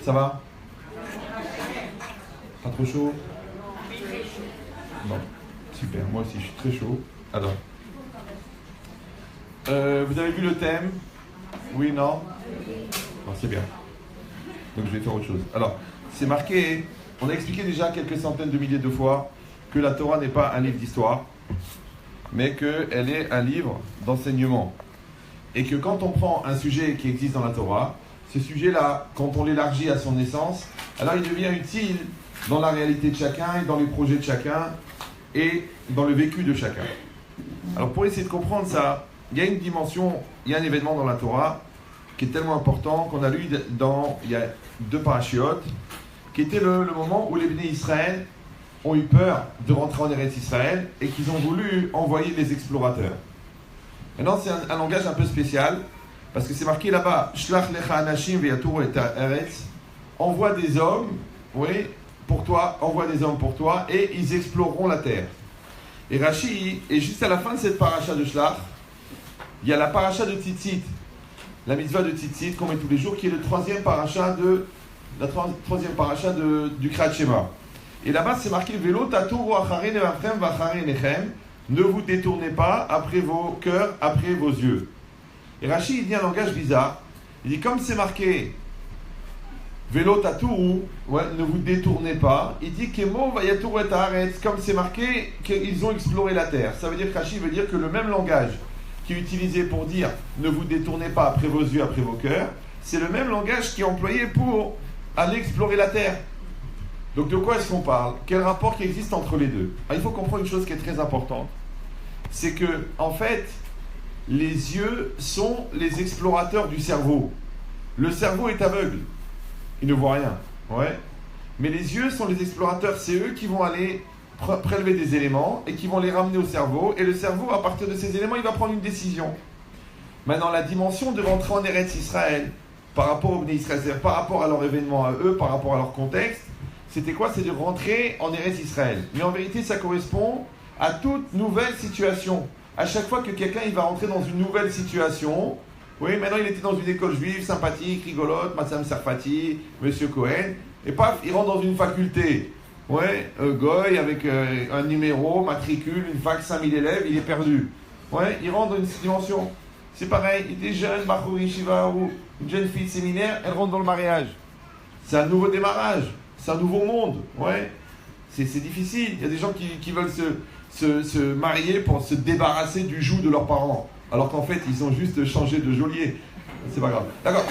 Ça va? Pas trop chaud? Bon, super, moi aussi je suis très chaud. Alors, vous avez vu le thème? Oui, non? Bon, c'est bien. Donc je vais faire autre chose. Alors, c'est marqué, on a expliqué déjà quelques centaines de milliers de fois que la Torah n'est pas un livre d'histoire, mais qu'elle est un livre d'enseignement. Et que quand on prend un sujet qui existe dans la Torah, ce sujet-là, quand on l'élargit à son essence, alors il devient utile dans la réalité de chacun et dans les projets de chacun et dans le vécu de chacun. Alors pour essayer de comprendre ça, il y a une dimension, il y a un événement dans la Torah qui est tellement important qu'on a lu il y a 2 parachiotes, qui était le moment où les Béné Israël ont eu peur de rentrer en Eretz Israël et qu'ils ont voulu envoyer des explorateurs. Maintenant, c'est un langage un peu spécial, parce que c'est marqué là-bas, Shlach lecha anashim veyaturu et haaretz, envoie des hommes, oui, pour toi, envoie des hommes pour toi, et ils exploreront la terre. Et Rashi, et juste à la fin de cette paracha de Shlach, il y a la paracha de Tzitzit, la mitzvah de Tzitzit qu'on met tous les jours, qui est le 3e paracha du Kriyat Shema. Et là-bas, c'est marqué Velo taturu acharei nevavchem v'acharei nechem. Ne vous détournez pas après vos cœurs, après vos yeux. Et Rashi, il dit un langage bizarre. Il dit, comme c'est marqué Velo taturu, ouais, ne vous détournez pas. Il dit Kemo vayaturu et haaretz, comme c'est marqué qu'ils ont exploré la terre. Ça veut dire que Rashi veut dire que le même langage qui est utilisé pour dire ne vous détournez pas après vos yeux, après vos cœurs, c'est le même langage qui est employé pour aller explorer la terre. Donc de quoi est-ce qu'on parle? Quel rapport qui existe entre les deux? Alors, il faut comprendre une chose qui est très importante. C'est que, en fait, les yeux sont les explorateurs du cerveau. Le cerveau est aveugle. Il ne voit rien. Ouais. Mais les yeux sont les explorateurs. C'est eux qui vont aller prélever des éléments et qui vont les ramener au cerveau. Et le cerveau, à partir de ces éléments, il va prendre une décision. Maintenant, la dimension de rentrer en Eretz Israël, par rapport aux Bnei Israël, par rapport à leur événement à eux, par rapport à leur contexte, c'était quoi? C'est de rentrer en Eretz Israël. Mais en vérité, ça correspond à toute nouvelle situation. À chaque fois que quelqu'un il va rentrer dans une nouvelle situation, oui, maintenant il était dans une école juive, sympathique, rigolote, Madame Sarfati, Monsieur Cohen, et paf, il rentre dans une faculté. Ouais, Goy avec un numéro, matricule, une fac, 5000 élèves, il est perdu. Ouais, il rentre dans une dimension. C'est pareil, il était jeune, Bachour Yeshiva, ou une jeune fille de séminaire, elle rentre dans le mariage. C'est un nouveau démarrage. C'est un nouveau monde, ouais. C'est difficile. Il y a des gens qui veulent se marier pour se débarrasser du joug de leurs parents. Alors qu'en fait, ils ont juste changé de geôlier. C'est pas grave. D'accord.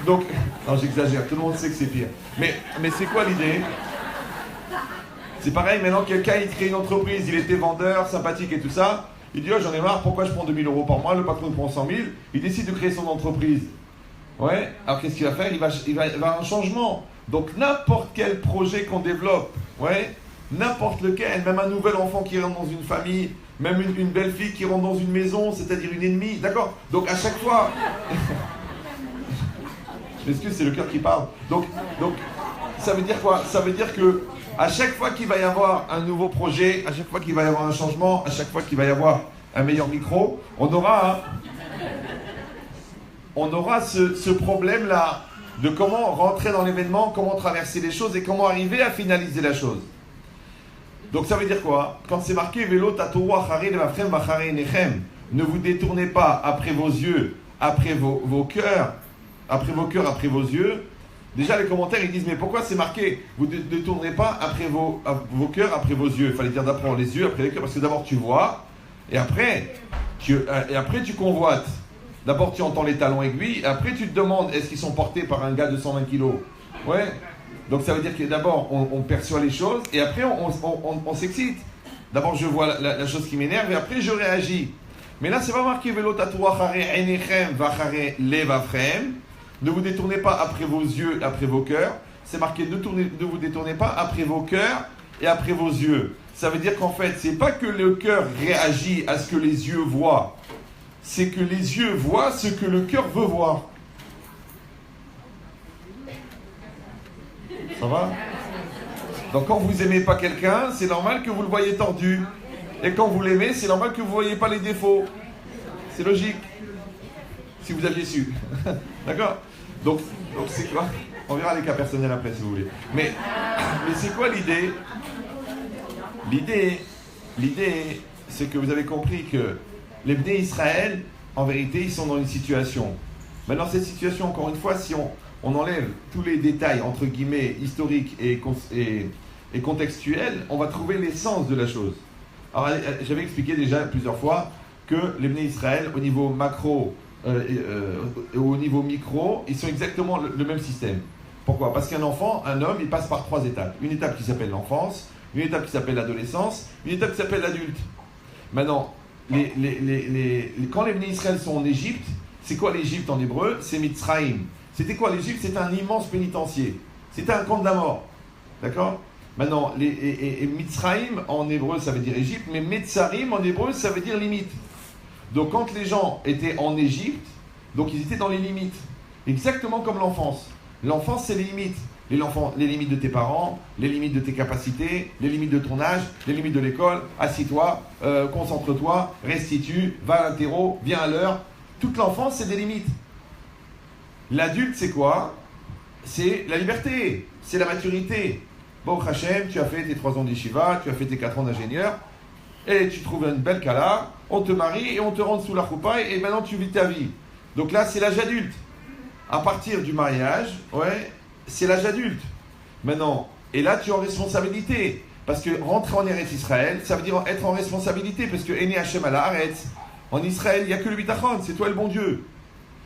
Donc, non, j'exagère. Tout le monde sait que c'est pire. Mais c'est quoi l'idée? C'est pareil, maintenant, quelqu'un, il crée une entreprise. Il était vendeur, sympathique et tout ça. Il dit, oh, j'en ai marre. Pourquoi je prends 2000 € par mois? Le patron prend 100 000. Il décide de créer son entreprise. Ouais. Alors, qu'est-ce qu'il va faire? Il va avoir un changement. Donc n'importe quel projet qu'on développe, ouais, n'importe lequel, même un nouvel enfant qui rentre dans une famille, même une belle fille qui rentre dans une maison, c'est-à-dire une ennemie, d'accord? Donc à chaque fois, je m'excuse, c'est le cœur qui parle. Donc ça veut dire quoi? Ça veut dire que à chaque fois qu'il va y avoir un nouveau projet, à chaque fois qu'il va y avoir un changement, à chaque fois qu'il va y avoir un meilleur micro, on aura ce problème-là de comment rentrer dans l'événement, comment traverser les choses et comment arriver à finaliser la chose. Donc ça veut dire quoi? Quand c'est marqué Velo taturu acharei nevavchem v'acharei nechem, ne vous détournez pas après vos yeux, après vos cœurs, après vos yeux. Déjà les commentaires ils disent mais pourquoi c'est marqué vous ne détournez pas après vos cœurs, après vos yeux? Il fallait dire d'abord les yeux, après les cœurs, parce que d'abord tu vois et après tu convoites. D'abord, tu entends les talons aiguilles, et après, tu te demandes, est-ce qu'ils sont portés par un gars de 120 kilos? Ouais. Donc, ça veut dire que d'abord, on perçoit les choses, et après, on s'excite. D'abord, je vois la chose qui m'énerve, et après, je réagis. Mais là, c'est pas marqué, Velo taturu acharei einechem v'acharei levavchem. Ne vous détournez pas après vos yeux, après vos cœurs. C'est marqué, ne vous détournez pas après vos cœurs et après vos yeux. Ça veut dire qu'en fait, c'est pas que le cœur réagit à ce que les yeux voient. C'est que les yeux voient ce que le cœur veut voir. Ça va? Donc quand vous n'aimez pas quelqu'un, c'est normal que vous le voyez tordu. Et quand vous l'aimez, c'est normal que vous ne voyez pas les défauts. C'est logique. Si vous aviez su. D'accord? Donc Donc c'est quoi? On verra les cas personnels après si vous voulez. Mais c'est quoi l'idée? L'idée, c'est que vous avez compris que les Bnei Israël, en vérité, ils sont dans une situation. Maintenant, cette situation, encore une fois, si on enlève tous les détails, entre guillemets, historiques et contextuels, on va trouver l'essence de la chose. Alors, j'avais expliqué déjà plusieurs fois que les Bnei Israël, au niveau macro et au niveau micro, ils sont exactement le même système. Pourquoi? Parce qu'un enfant, un homme, il passe par 3 étapes. Une étape qui s'appelle l'enfance, une étape qui s'appelle l'adolescence, une étape qui s'appelle l'adulte. Maintenant, quand les Bnei Israël sont en Égypte, c'est quoi l'Égypte en hébreu? C'est Mitzraïm. C'était quoi l'Égypte? C'était un immense pénitencier. C'était un camp de la mort. D'accord? Maintenant, Mitzraïm en hébreu, ça veut dire Égypte, mais Metzarim en hébreu, ça veut dire limite. Donc quand les gens étaient en Égypte, donc ils étaient dans les limites. Exactement comme l'enfance. L'enfance, c'est les limites. Les limites de tes parents, les limites de tes capacités, les limites de ton âge, les limites de l'école. Assis-toi, concentre-toi, restitue, va à l'interro, viens à l'heure. Toute l'enfance, c'est des limites. L'adulte, c'est quoi? C'est la liberté, c'est la maturité. Bon, Hachem, tu as fait tes 3 ans d'Yeshiva, tu as fait tes 4 ans d'ingénieur, et tu trouves une belle kala, on te marie et on te rentre sous la choupa, et maintenant tu vis ta vie. Donc là, c'est l'âge adulte. À partir du mariage, ouais, c'est l'âge adulte. Maintenant, et là, tu es en responsabilité. Parce que rentrer en Eretz Israël, ça veut dire être en responsabilité. Parce que Ene Hashem ala Haaretz, en Israël, il n'y a que le bitachon, c'est toi le bon Dieu.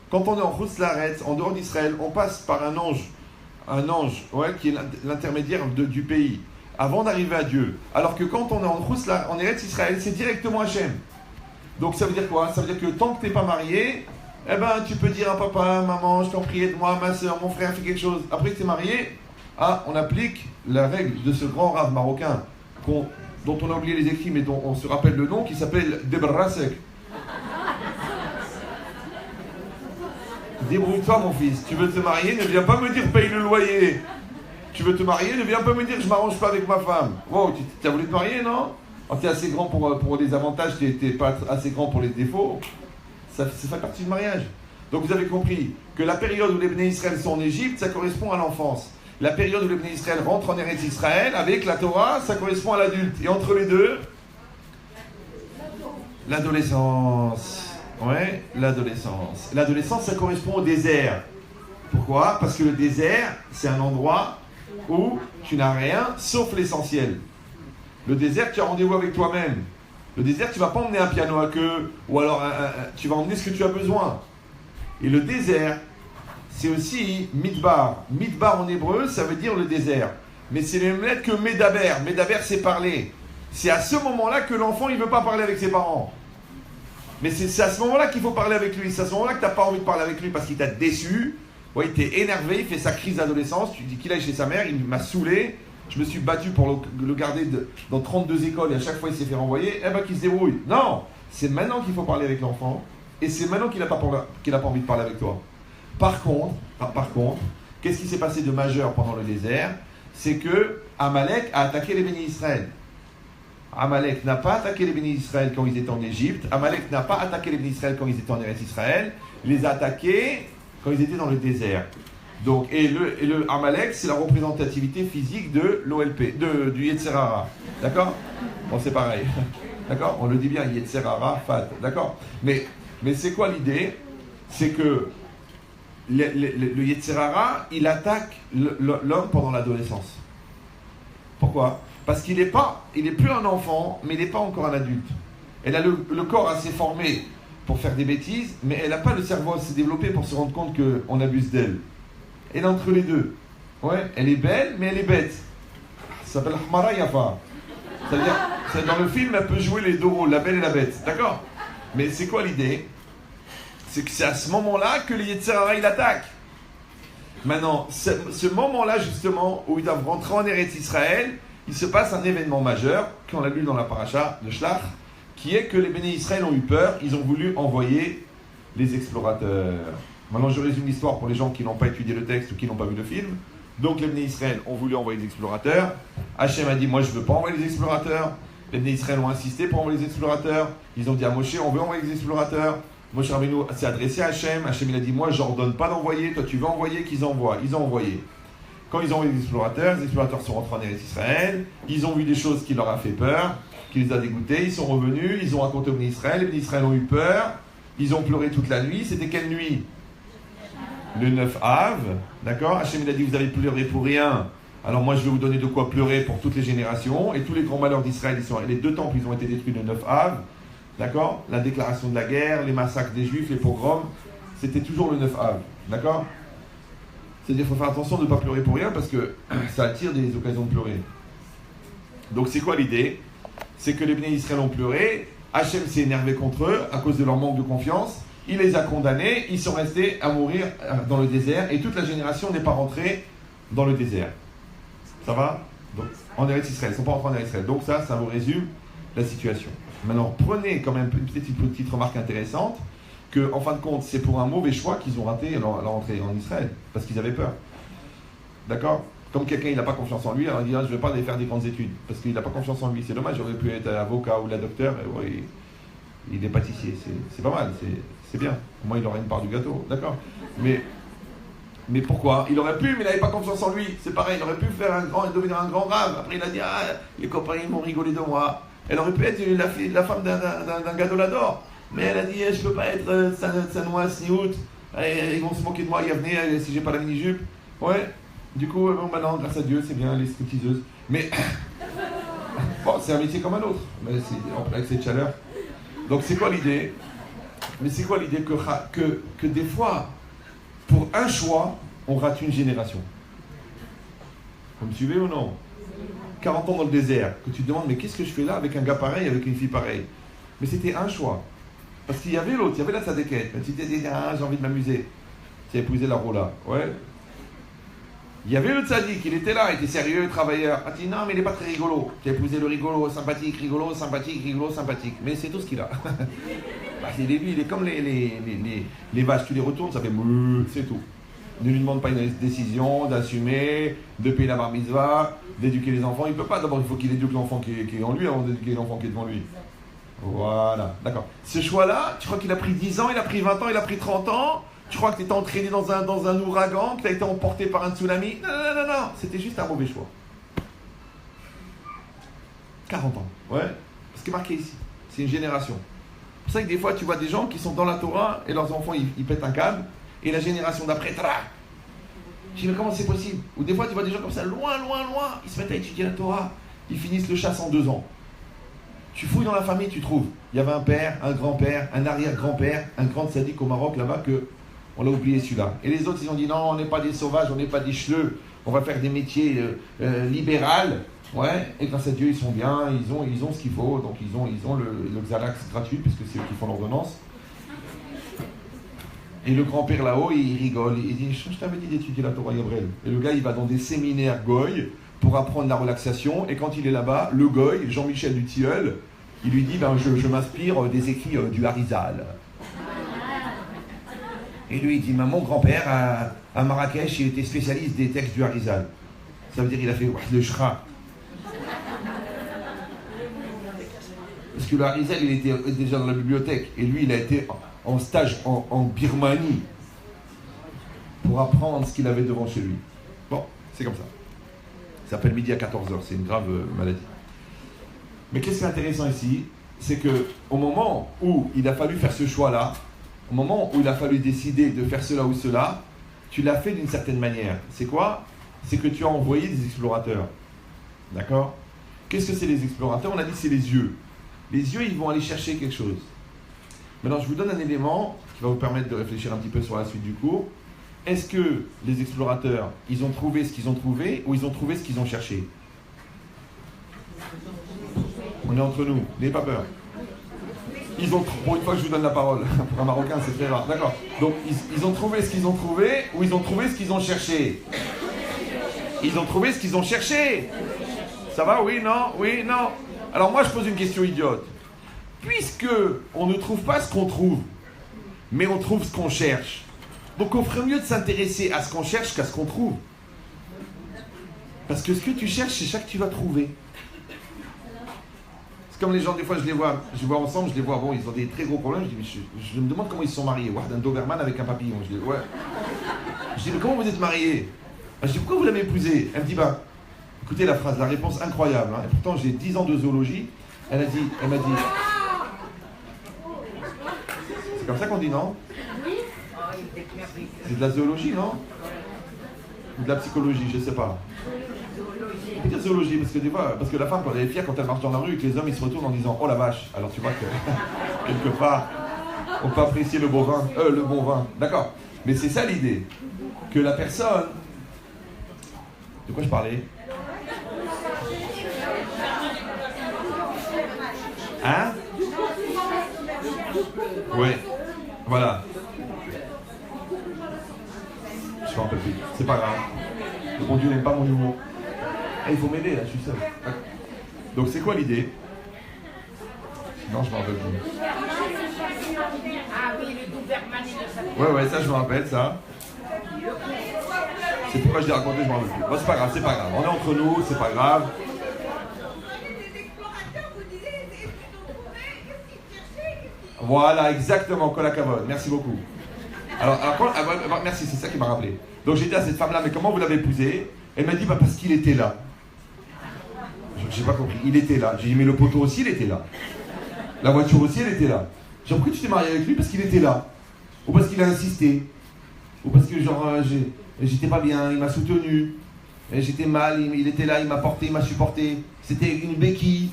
Quand on est en Chutz La'aretz, en dehors d'Israël, on passe par un ange, ouais, qui est l'intermédiaire du pays, avant d'arriver à Dieu. Alors que quand on est en Chutz La'aretz, en Eretz Israël, c'est directement Hashem. Donc ça veut dire quoi? Ça veut dire que tant que tu n'es pas marié, eh ben, tu peux dire à papa, maman, je t'en prie, aide-moi, ma soeur, mon frère fait quelque chose. Après que tu es marié, on applique la règle de ce grand rave marocain dont on a oublié les écrits, mais dont on se rappelle le nom, qui s'appelle Debrasek. Débrouille-toi, mon fils. Tu veux te marier, ne viens pas me dire paye le loyer. Tu veux te marier, ne viens pas me dire je m'arrange pas avec ma femme. Wow, tu as voulu te marier, non? Tu es assez grand pour les avantages, tu n'es pas assez grand pour les défauts. Ça fait partie du mariage. Donc vous avez compris que la période où les Bnei Israël sont en Égypte, ça correspond à l'enfance. La période où les Bnei Israël rentrent en Eretz Israël avec la Torah, ça correspond à l'adulte. Et entre les deux, l'adolescence. Ouais, l'adolescence. L'adolescence, ça correspond au désert. Pourquoi? Parce que le désert, c'est un endroit où tu n'as rien sauf l'essentiel. Le désert, tu as rendez-vous avec toi-même. Le désert, tu ne vas pas emmener un piano à queue, ou alors tu vas emmener ce que tu as besoin. Et le désert, c'est aussi midbar. Midbar en hébreu, ça veut dire le désert. Mais c'est les mêmes lettres que medaber. Medaber, c'est parler. C'est à ce moment-là que l'enfant, il ne veut pas parler avec ses parents. Mais c'est à ce moment-là qu'il faut parler avec lui. C'est à ce moment-là que tu n'as pas envie de parler avec lui parce qu'il t'a déçu. Ouais, il t'est énervé, il fait sa crise d'adolescence. Tu dis qu'il aille chez sa mère, il m'a saoulé. Je me suis battu pour le garder dans 32 écoles et à chaque fois il s'est fait renvoyer. Eh ben qu'il se débrouille. Non, c'est maintenant qu'il faut parler avec l'enfant et c'est maintenant qu'il n'a pas envie de parler avec toi. Par contre, qu'est-ce qui s'est passé de majeur pendant le désert? C'est que Amalek a attaqué les bénis Israël. Amalek n'a pas attaqué les bénis Israël quand ils étaient en Égypte. Amalek n'a pas attaqué les bénis Israël quand ils étaient en Eretz Israël. Il les a attaqués quand ils étaient dans le désert. Donc, et le Amalek, c'est la représentativité physique de l'OLP, du Yetzer Hara. D'accord? Bon, c'est pareil. D'accord? On le dit bien, Yetzer Hara, Fat. D'accord? Mais c'est quoi l'idée? C'est que le Yetzer Hara, il attaque l'homme pendant l'adolescence. Pourquoi? Parce qu'il n'est plus un enfant, mais il n'est pas encore un adulte. Elle a le corps assez formé pour faire des bêtises, mais elle n'a pas le cerveau assez développé pour se rendre compte qu'on abuse d'elle. Elle est entre les deux. Ouais, elle est belle, mais elle est bête. Ça s'appelle Hmara Yafa. C'est-à-dire, dans le film, elle peut jouer les deux rôles, la belle et la bête. D'accord? Mais c'est quoi l'idée? C'est que c'est à ce moment-là que le Yetzer Hara, il attaque. Maintenant, ce moment-là, justement, où ils doivent rentrer en Eretz Israël, il se passe un événement majeur, qu'on a lu dans la paracha de Shlach, qui est que les Béné Israël ont eu peur, ils ont voulu envoyer les explorateurs. Maintenant, je résume l'histoire pour les gens qui n'ont pas étudié le texte ou qui n'ont pas vu le film. Donc, les Béné Israël ont voulu envoyer des explorateurs. Hachem a dit, moi, je ne veux pas envoyer les explorateurs. Les Béné Israël ont insisté pour envoyer les explorateurs. Ils ont dit à Moshe, on veut envoyer les explorateurs. Moshe Rabbeinu s'est adressé à Hachem. Hachem il a dit, moi j'ordonne pas d'envoyer, toi tu veux envoyer, qu'ils envoient. Ils ont envoyé. Quand ils ont envoyé les explorateurs sont rentrés en Eretz Israël, ils ont vu des choses qui leur a fait peur, qui les a dégoûtés, ils sont revenus, ils ont raconté aux Bnei Israël, les Bnei Israël ont eu peur, ils ont pleuré toute la nuit. C'était quelle nuit? Le 9 Av, d'accord? Hachem il a dit, vous avez pleuré pour rien, alors moi je vais vous donner de quoi pleurer pour toutes les générations, et tous les grands malheurs d'Israël, les 2 temples ils ont été détruits le 9 Av, d'accord? La déclaration de la guerre, les massacres des Juifs, les pogroms, c'était toujours le 9 Av, d'accord? C'est-à-dire qu'il faut faire attention de ne pas pleurer pour rien parce que ça attire des occasions de pleurer. Donc c'est quoi l'idée? C'est que les Bnei Israël ont pleuré, Hachem s'est énervé contre eux à cause de leur manque de confiance, il les a condamnés, ils sont restés à mourir dans le désert et toute la génération n'est pas rentrée dans le désert. Ça va? Donc, en Eretz Israël, ils ne sont pas rentrés en Eretz Israël. Donc ça vous résume la situation. Maintenant, prenez quand même une petite remarque intéressante, que en fin de compte, c'est pour un mauvais choix qu'ils ont raté leur entrée en Israël, parce qu'ils avaient peur. D'accord? Comme quelqu'un il n'a pas confiance en lui, alors il dit, je ne vais pas aller faire des grandes études, parce qu'il n'a pas confiance en lui. C'est dommage, j'aurais pu être avocat ou la docteur, et ouais, il est pâtissier, c'est pas mal, c'est bien. Au moins il aura une part du gâteau, d'accord? Mais pourquoi? Il aurait pu, mais il n'avait pas confiance en lui. C'est pareil, il aurait pu faire devenir un grand rave. Après il a dit, les copains ils m'ont rigolé de moi. Elle aurait pu être la femme d'un gadolador. Mais elle a dit, je peux pas être Sanois, Sniout. Ils vont se moquer de moi, y venir si j'ai pas la mini-jupe. Ouais. Du coup, bon, maintenant, grâce à Dieu, c'est bien, les stripteaseuses. Mais, bon, c'est un métier comme un autre. Mais c'est avec cette chaleur. Donc, c'est quoi l'idée? Mais c'est quoi l'idée que des fois, pour un choix, on rate une génération? Vous me suivez ou non? 40 ans dans le désert, que tu te demandes, mais qu'est-ce que je fais là avec un gars pareil, avec une fille pareille? Mais c'était un choix. Parce qu'il y avait l'autre, il y avait la Sadeket. Tu t'es dit, j'ai envie de m'amuser. Tu as épousé la Rola. Ouais. Il y avait le Tzadik, il était là, il était sérieux, travailleur. Ah, tu dis, non, mais il n'est pas très rigolo. Tu as épousé le rigolo, sympathique, rigolo, sympathique. Mais c'est tout ce qu'il a. Bah, lui, il est comme les vaches, tu les retournes, ça fait mouh, c'est tout. Ne lui demande pas une décision, d'assumer, de payer la bar mitzvah, d'éduquer les enfants. Il ne peut pas, d'abord il faut qu'il éduque l'enfant qui est en lui avant d'éduquer l'enfant qui est devant lui. Voilà, d'accord. Ce choix-là, tu crois qu'il a pris 10 ans, il a pris 20 ans, il a pris 30 ans? Tu crois que tu étais entraîné dans un ouragan, que tu as été emporté par un tsunami? Non, c'était juste un mauvais choix. 40 ans, ouais. Ce qui est marqué ici, c'est une génération. C'est pour ça que des fois, tu vois des gens qui sont dans la Torah et leurs enfants, ils pètent un câble, et la génération d'après, tada! Je dis, mais comment c'est possible? Ou des fois, tu vois des gens comme ça, loin, ils se mettent à étudier la Torah, ils finissent le chasse en 2 ans. Tu fouilles dans la famille, tu trouves. Il y avait un père, un grand-père, un arrière-grand-père, un grand tzaddik au Maroc là-bas que on l'a oublié celui-là. Et les autres, ils ont dit non, on n'est pas des sauvages, on n'est pas des chleux, on va faire des métiers libérales. Ouais, et grâce à Dieu, ils sont bien, ils ont ce qu'il faut, donc ils ont le Xanax gratuit, puisque c'est eux qui font l'ordonnance. Et le grand-père là-haut, il rigole, il dit, je t'avais dit d'étudier la Torah Gabriel. Et le gars, il va dans des séminaires goy pour apprendre la relaxation, et quand il est là-bas, le goy, Jean-Michel du Tilleul, il lui dit, je m'inspire des écrits du Harizal. Et lui, il dit, mon grand-père, à Marrakech, il était spécialiste des textes du Harizal. Ça veut dire qu'il a fait le Shra. Parce que le Harizal, il était déjà dans la bibliothèque. Et lui, il a été en stage en Birmanie pour apprendre ce qu'il avait devant chez lui. Bon, c'est comme ça. Ça s'appelle midi à 14h, c'est une grave maladie. Mais qu'est-ce qui est intéressant ici? C'est qu'au moment où il a fallu faire ce choix-là, au moment où il a fallu décider de faire cela ou cela, tu l'as fait d'une certaine manière. C'est quoi? C'est que tu as envoyé des explorateurs. D'accord? Qu'est-ce que c'est les explorateurs? On a dit c'est les yeux. Les yeux, ils vont aller chercher quelque chose. Maintenant, je vous donne un élément qui va vous permettre de réfléchir un petit peu sur la suite du cours. Est-ce que les explorateurs, ils ont trouvé ce qu'ils ont trouvé ou ils ont trouvé ce qu'ils ont cherché? On est entre nous, n'ayez pas peur. Pour une fois que je vous donne la parole, pour un Marocain c'est très rare, d'accord. Donc ils ont trouvé ce qu'ils ont trouvé ou ils ont trouvé ce qu'ils ont cherché? Ils ont trouvé ce qu'ils ont cherché. Ça va? Oui, non. Alors moi je pose une question idiote. Puisque on ne trouve pas ce qu'on trouve, mais on trouve ce qu'on cherche, donc on ferait mieux de s'intéresser à ce qu'on cherche qu'à ce qu'on trouve. Parce que ce que tu cherches, c'est ça que tu vas trouver. C'est comme les gens, des fois, je les vois ensemble, je les vois, bon, ils ont des très gros problèmes. Je dis, mais je me demande comment ils se sont mariés. Ouah, d'un Doberman avec un papillon. Je dis, ouais. Je dis, mais comment vous êtes mariés? Je dis, pourquoi vous l'avez épousé? Elle me dit, bah, écoutez la phrase, la réponse incroyable. Hein. Et pourtant, j'ai 10 ans de zoologie. Elle m'a dit, c'est comme ça qu'on dit, non? C'est de la zoologie, non? Ou de la psychologie, je sais pas. On peut dire zoologie, parce que des fois, parce que la femme, quand elle est fière, quand elle marche dans la rue, et que les hommes ils se retournent en disant oh la vache, alors tu vois que quelque part, on peut apprécier le bon vin. D'accord. Mais c'est ça l'idée. Que la personne. De quoi je parlais? Hein? Ouais. Voilà. Je me rappelle plus. C'est pas grave. Le bon Dieu n'aime pas mon humour. Il faut m'aider là, je suis seul. Donc c'est quoi l'idée? Non, je m'en rappelle plus. Ah oui, le Doberman. Ouais, ça je me rappelle, ça. C'est pourquoi je l'ai raconté, je m'en rappelle plus. Bon, c'est pas grave. On est entre nous, c'est pas grave. Voilà, exactement, Kolakavod. Merci beaucoup. Alors merci, c'est ça qui m'a rappelé. Donc j'ai dit à cette femme-là, mais comment vous l'avez épousé? Elle m'a dit, bah parce qu'il était là. J'ai pas compris, il était là. J'ai dit, mais le poteau aussi, il était là. La voiture aussi, elle était là. J'ai dit, pourquoi tu t'es marié avec lui? Parce qu'il était là. Ou parce qu'il a insisté. Ou parce que, genre, j'étais pas bien, il m'a soutenu. Et j'étais mal, il était là, il m'a porté, il m'a supporté. C'était une béquille.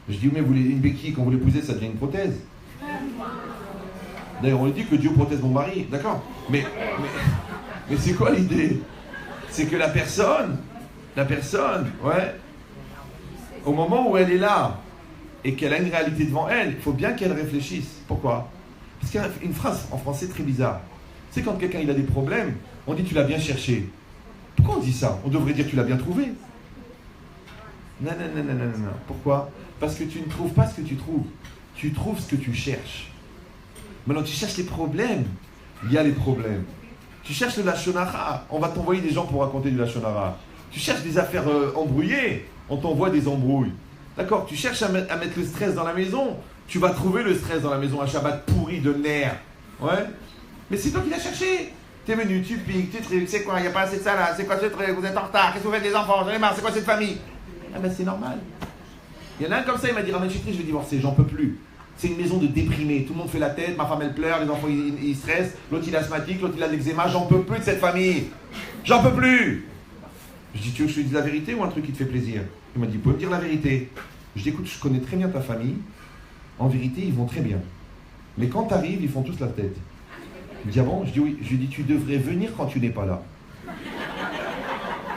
Je dis, mais vous voulez une béquille, quand vous l'épousez, ça devient une prothèse. D'ailleurs, on lui dit que Dieu protège mon mari, d'accord, mais c'est quoi l'idée? C'est que la personne, ouais, au moment où elle est là et qu'elle a une réalité devant elle, il faut bien qu'elle réfléchisse. Pourquoi? Parce qu'il y a une phrase en français très bizarre. C'est quand quelqu'un il a des problèmes, on dit tu l'as bien cherché. Pourquoi on dit ça? On devrait dire tu l'as bien trouvé. Non. Pourquoi? Parce que tu ne trouves pas ce que tu trouves. Tu trouves ce que tu cherches. Maintenant, tu cherches les problèmes. Il y a les problèmes. Tu cherches le lashon hara. On va t'envoyer des gens pour raconter du lashon hara. Tu cherches des affaires embrouillées. On t'envoie des embrouilles. D'accord? Tu cherches à mettre le stress dans la maison. Tu vas trouver le stress dans la maison. Un Shabbat pourri de nerfs. Ouais? Mais c'est toi qui l'as cherché. T'es venu, tu piques, tu trucs. C'est quoi? Il n'y a pas assez de ça là. C'est quoi ce truc? Vous êtes en retard. Qu'est-ce que vous faites des enfants? J'en ai marre. C'est quoi cette famille? Ah ben c'est normal. Il y en a un comme ça, il m'a dit Raman Chitri, je vais divorcer. J'en peux plus. C'est une maison de déprimés. Tout le monde fait la tête, ma femme elle pleure, les enfants ils stressent, l'autre il est asthmatique, l'autre il a de l'eczéma. J'en peux plus de cette famille. J'en peux plus. Je dis, tu veux que je te dise la vérité ou un truc qui te fait plaisir? Il m'a dit, vous pouvez me dire la vérité? Je dis, écoute, je connais très bien ta famille. En vérité, ils vont très bien. Mais quand tu arrives, ils font tous la tête. Il me dit, ah bon? Je dis, oui. Je lui dis, tu devrais venir quand tu n'es pas là.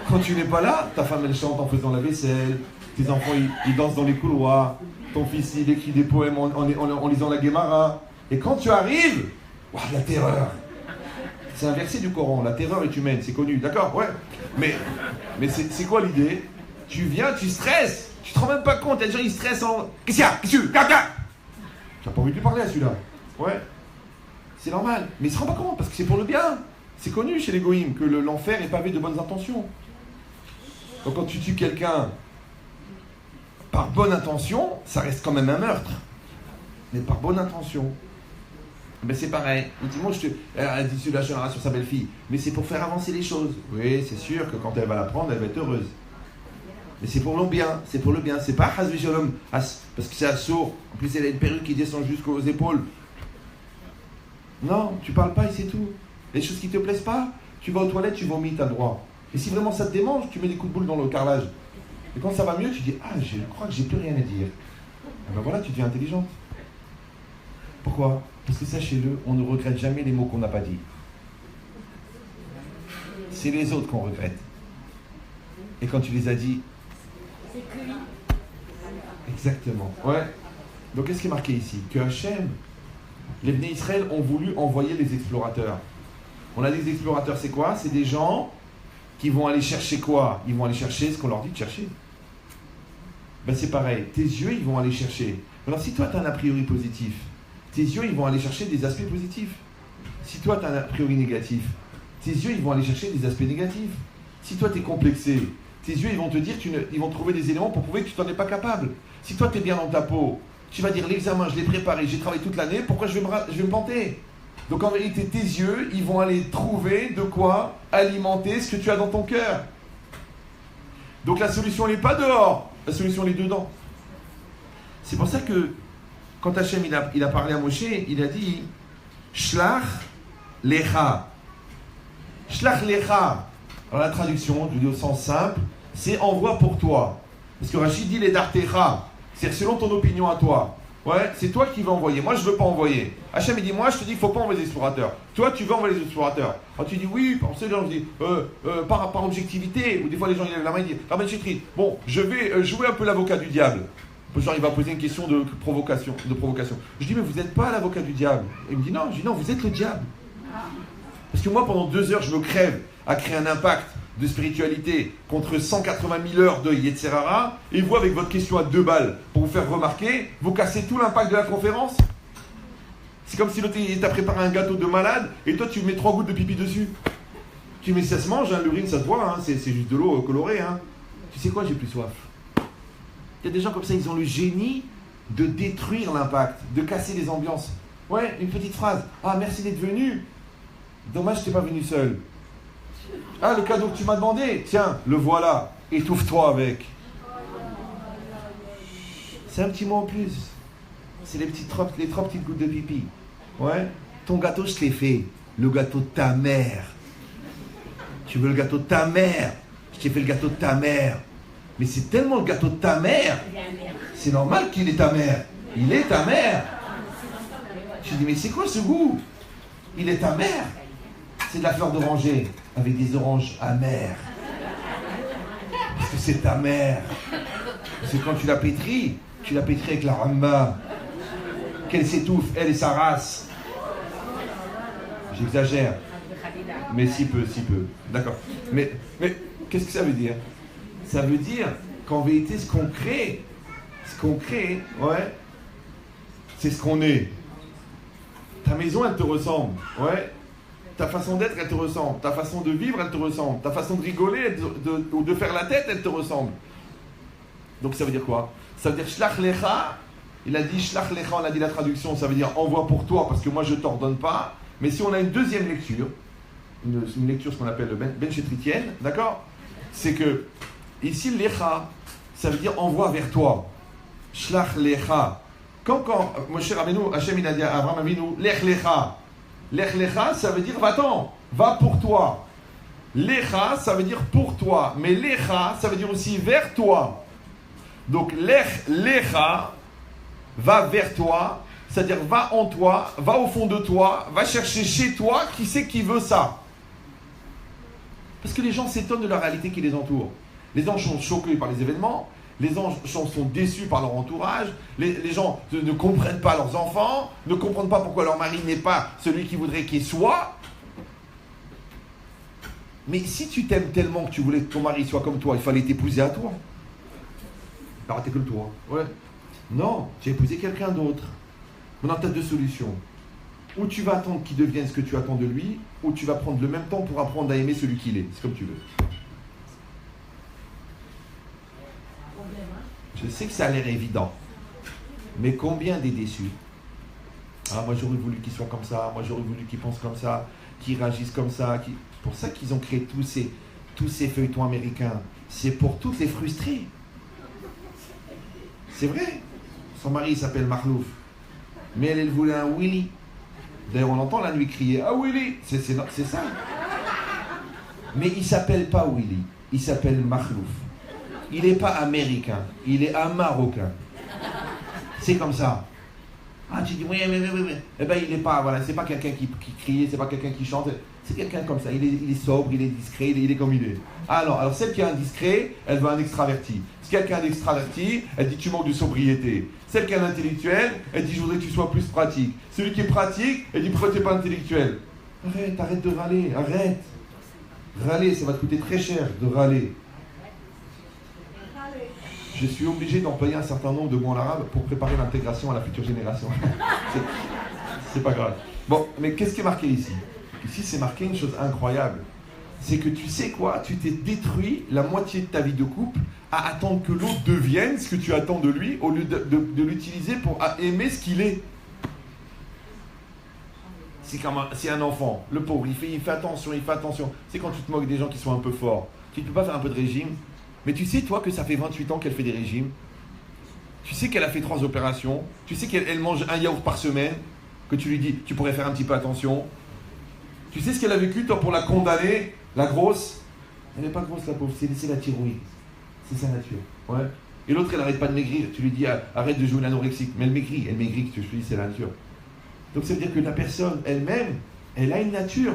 Quand tu n'es pas là, ta femme elle chante en faisant la vaisselle, tes enfants ils dansent dans les couloirs. Ton fils, il écrit des poèmes en lisant la Guémara. Et quand tu arrives, wow, la terreur. C'est un verset du Coran. La terreur est humaine, c'est connu, d'accord? Ouais. Mais c'est quoi l'idée? Tu viens, tu stresses. Tu te rends même pas compte. Il y a des gens, ils stressent en... Qu'est-ce qu'il y a? Qu'est-ce que tu as? Tu n'as pas envie de lui parler à celui-là. Ouais. C'est normal. Mais il se rend pas compte, parce que c'est pour le bien. C'est connu chez les goïms que l'enfer est pavé de bonnes intentions. Donc quand tu tues quelqu'un... par bonne intention, ça reste quand même un meurtre. Mais par bonne intention. Mais c'est pareil. Dis-moi, elle dit la Shonara sur sa belle-fille. Mais c'est pour faire avancer les choses. Oui, c'est sûr que quand elle va l'apprendre, elle va être heureuse. Mais c'est pour le bien. C'est pour le bien. C'est pas Hazvi Shalom. Parce que c'est assourd. En plus, elle a une perruque qui descend jusqu'aux épaules. Non, tu parles pas et c'est tout. Les choses qui te plaisent pas, tu vas aux toilettes, tu vomis, t'as le droit. Et si vraiment ça te démange, tu mets des coups de boule dans le carrelage. Et quand ça va mieux, tu dis, ah, je crois que j'ai plus rien à dire. Et ben voilà, tu deviens intelligente. Pourquoi? Parce que sachez-le, on ne regrette jamais les mots qu'on n'a pas dit. C'est les autres qu'on regrette. Et quand tu les as dit... C'est cuit. Exactement. Ouais. Donc qu'est-ce qui est marqué ici? Que Hachem, les Bnei Israël ont voulu envoyer les explorateurs. On a des explorateurs, c'est quoi? C'est des gens qui vont aller chercher quoi? Ils vont aller chercher ce qu'on leur dit de chercher. Ben c'est pareil, tes yeux ils vont aller chercher. Alors si toi tu as un a priori positif, tes yeux ils vont aller chercher des aspects positifs. Si toi tu as un a priori négatif, tes yeux ils vont aller chercher des aspects négatifs. Si toi tu es complexé, tes yeux, ils vont te dire, ils vont trouver des éléments pour prouver que tu n'en es pas capable. Si toi, tu es bien dans ta peau, tu vas dire, l'examen, je l'ai préparé, j'ai travaillé toute l'année, pourquoi je vais me planter? Donc en vérité, tes yeux, ils vont aller trouver de quoi alimenter ce que tu as dans ton cœur. Donc la solution, elle n'est pas dehors, la solution, elle est dedans. C'est pour ça que, quand Hachem, il a parlé à Moshe, il a dit, Shlach lecha. Shlach lecha. Alors la traduction, je dis au sens simple, c'est envoie pour toi. Parce que Rachid dit les dartecha, c'est selon ton opinion à toi. Ouais, c'est toi qui vas envoyer. Moi, je ne veux pas envoyer. Hachem, il dit, moi, je te dis, il ne faut pas envoyer les explorateurs. Toi, tu veux envoyer les explorateurs. Alors tu dis, oui, parce que les gens disent, par objectivité, ou des fois les gens ils lèvent la main et disent, Rabban Chetri, bon, je vais jouer un peu l'avocat du diable. Genre, il va poser une question de provocation. Je dis, mais vous n'êtes pas l'avocat du diable. Et il me dit, non. Je dis, non, vous êtes le diable. Parce que moi, pendant 2 heures, je me crève à créer un impact de spiritualité contre 180 000 heures de Yetzerara, et vous, avec votre question à 2 balles, pour vous faire remarquer, vous cassez tout l'impact de la conférence. C'est comme si l'autre t'a préparé un gâteau de malade, et toi, tu mets 3 gouttes de pipi dessus. Tu dis, mais ça se mange, hein, l'urine, ça se voit, hein, c'est juste de l'eau colorée. Hein. Tu sais quoi, j'ai plus soif. Il y a des gens comme ça, ils ont le génie de détruire l'impact, de casser les ambiances. Ouais, une petite phrase. Ah, merci d'être venu. Dommage, je n'étais pas venu seul. Ah, le cadeau que tu m'as demandé, tiens, le voilà. Étouffe-toi avec. C'est un petit mot en plus. C'est les 3 petites gouttes de pipi. Ouais. Ton gâteau, je te l'ai fait. Le gâteau de ta mère. Tu veux le gâteau de ta mère? Je t'ai fait le gâteau de ta mère. Mais c'est tellement le gâteau de ta mère. C'est normal qu'il est ta mère. Il est ta mère. Je dis, mais c'est quoi ce goût? Il est ta mère. C'est de la fleur d'oranger avec des oranges amères. Parce que c'est ta mère. Parce que quand tu la pétris avec la ramba. Qu'elle s'étouffe, elle et sa race. J'exagère. Mais si peu. D'accord. Mais qu'est-ce que ça veut dire? Ça veut dire qu'en vérité, ce qu'on crée, ouais, c'est ce qu'on est. Ta maison, elle te ressemble, ouais. Ta façon d'être, elle te ressemble. Ta façon de vivre, elle te ressemble. Ta façon de rigoler ou de faire la tête, elle te ressemble. Donc ça veut dire quoi? Ça veut dire Shlach lecha. Il a dit Shlach lecha, on a dit la traduction, ça veut dire envoie pour toi parce que moi je ne t'ordonne pas. Mais si on a une deuxième lecture, une lecture ce qu'on appelle le Ben Shetritienne, d'accord? C'est que ici lecha, ça veut dire envoie vers toi. Shlach lecha. Quand Moshe Rabbeinu, Hachem il a dit à Abraham Avinu, lech lecha. Lech lecha, ça veut dire va-t'en, va pour toi. Lecha, ça veut dire pour toi. Mais lecha, ça veut dire aussi vers toi. Donc lech lecha, va vers toi, c'est-à-dire va en toi, va au fond de toi, va chercher chez toi qui c'est qui veut ça. Parce que les gens s'étonnent de la réalité qui les entoure. Les gens sont choqués par les événements, les gens sont déçus par leur entourage, les gens ne comprennent pas leurs enfants, ne comprennent pas pourquoi leur mari n'est pas celui qu'ils voudraient qu'il soit. Mais si tu t'aimes tellement que tu voulais que ton mari soit comme toi, il fallait t'épouser à toi. Alors t'es comme toi. Ouais. Non, tu as épousé quelqu'un d'autre. Maintenant tu as 2 solutions. Ou tu vas attendre qu'il devienne ce que tu attends de lui, ou tu vas prendre le même temps pour apprendre à aimer celui qu'il est. C'est comme tu veux. Je sais que ça a l'air évident, mais combien des déçus? Ah, moi j'aurais voulu qu'ils soient comme ça, moi j'aurais voulu qu'ils pensent comme ça, qu'ils réagissent comme ça. C'est pour ça qu'ils ont créé tous ces feuilletons américains. C'est pour toutes les frustrés. C'est vrai. Son mari il s'appelle Marlouf, mais elle voulait un Willy. D'ailleurs on entend la nuit crier ah Willy, c'est ça. Mais il s'appelle pas Willy, il s'appelle Marlouf. Il n'est pas américain, il est un Marocain. C'est comme ça. Ah, tu dis oui. Eh bien, il n'est pas, voilà, c'est pas quelqu'un qui crie, c'est pas quelqu'un qui chante. C'est quelqu'un comme ça. Il est sobre, il est discret, il est comme il est. Alors celle qui est indiscret, elle veut un extraverti. Si quelqu'un est extraverti, elle dit tu manques de sobriété. Celle qui est intellectuelle, elle dit je voudrais que tu sois plus pratique. Celui qui est pratique, elle dit pourquoi tu n'es pas intellectuel? Arrête de râler, arrête. Râler, ça va te coûter très cher de râler. Je suis obligé d'employer un certain nombre de mots en arabe pour préparer l'intégration à la future génération. C'est pas grave. Bon, mais qu'est-ce qui est marqué ici? Ici, c'est marqué une chose incroyable. c'est que tu sais quoi, tu t'es détruit la moitié de ta vie de couple à attendre que l'autre devienne ce que tu attends de lui au lieu de l'utiliser pour aimer ce qu'il est. C'est un enfant, le pauvre, il fait attention, il fait attention. C'est quand tu te moques des gens qui sont un peu forts. Tu ne peux pas faire un peu de régime. Mais tu sais, toi, que ça fait 28 ans qu'elle fait des régimes. Tu sais qu'elle a fait 3 opérations. Tu sais qu'elle mange un yaourt par semaine. Que tu lui dis, tu pourrais faire un petit peu attention. Tu sais ce qu'elle a vécu, toi, pour la condamner, la grosse. Elle n'est pas grosse, la pauvre, c'est la thyroïde. C'est sa nature. Ouais. Et l'autre, elle n'arrête pas de maigrir. Tu lui dis, arrête de jouer l'anorexique. Mais elle maigrit, que je te dis, c'est la nature. Donc ça veut dire que la personne elle-même, elle a une nature.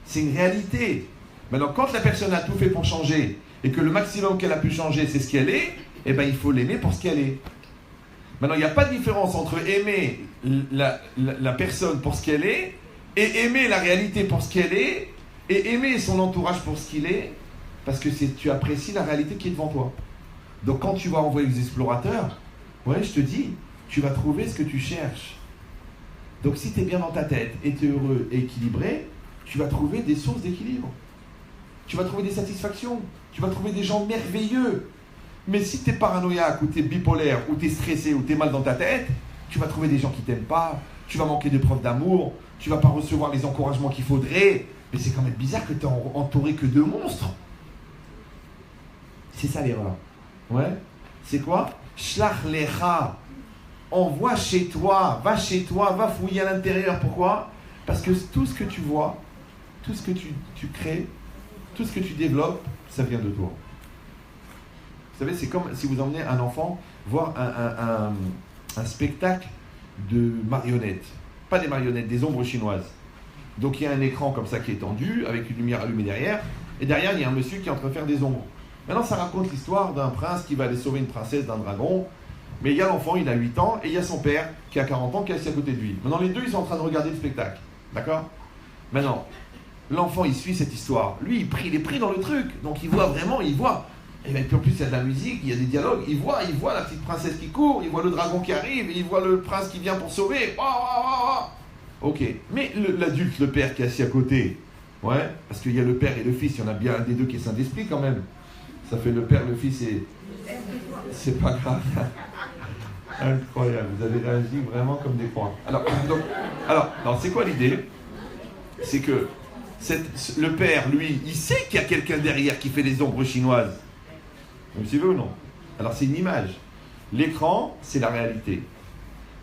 C'est une réalité. Maintenant, quand la personne a tout fait pour changer, et que le maximum qu'elle a pu changer, c'est ce qu'elle est, eh bien, il faut l'aimer pour ce qu'elle est. Maintenant, il n'y a pas de différence entre aimer la personne pour ce qu'elle est, et aimer la réalité pour ce qu'elle est, et aimer son entourage pour ce qu'il est, parce que tu apprécies la réalité qui est devant toi. Donc, quand tu vas envoyer les explorateurs, ouais, je te dis, tu vas trouver ce que tu cherches. Donc, si tu es bien dans ta tête, et tu es heureux et équilibré, tu vas trouver des sources d'équilibre. Tu vas trouver des satisfactions. Tu vas trouver des gens merveilleux. Mais si tu es paranoïaque, ou tu es bipolaire, ou tu es stressé, ou tu es mal dans ta tête, tu vas trouver des gens qui ne t'aiment pas, tu vas manquer de preuves d'amour, tu ne vas pas recevoir les encouragements qu'il faudrait. Mais c'est quand même bizarre que tu n'es entouré que de monstres. C'est ça l'erreur. Ouais. C'est quoi? Shlach lecha. Envoie chez toi, va fouiller à l'intérieur. Pourquoi? Parce que tout ce que tu vois, tout ce que tu crées, tout ce que tu développes, ça vient de toi. Vous savez, c'est comme si vous emmenez un enfant voir un spectacle de marionnettes. Pas des marionnettes, des ombres chinoises. Donc il y a un écran comme ça qui est tendu, avec une lumière allumée derrière, et derrière il y a un monsieur qui est en train de faire des ombres. Maintenant ça raconte l'histoire d'un prince qui va aller sauver une princesse d'un dragon, mais il y a l'enfant, il a 8 ans, et il y a son père qui a 40 ans qui est assis à côté de lui. Maintenant les deux ils sont en train de regarder le spectacle. D'accord? Maintenant, l'enfant il suit cette histoire. Lui il est pris dans le truc, donc il voit vraiment, et puis en plus il y a de la musique, il y a des dialogues, il voit la petite princesse qui court, il voit le dragon qui arrive, il voit le prince qui vient pour sauver. Ok, mais l'adulte, le père qui est assis à côté, ouais, parce qu'il y a le père et le fils, il y en a bien un des deux qui est saint d'esprit quand même. Ça fait le père, le fils et... C'est pas grave. Incroyable, vous avez réagi vraiment comme des croix. Alors c'est quoi l'idée? C'est que le père, lui, il sait qu'il y a quelqu'un derrière qui fait les ombres chinoises. Vous me suivez ou non? Alors c'est une image. L'écran, c'est la réalité.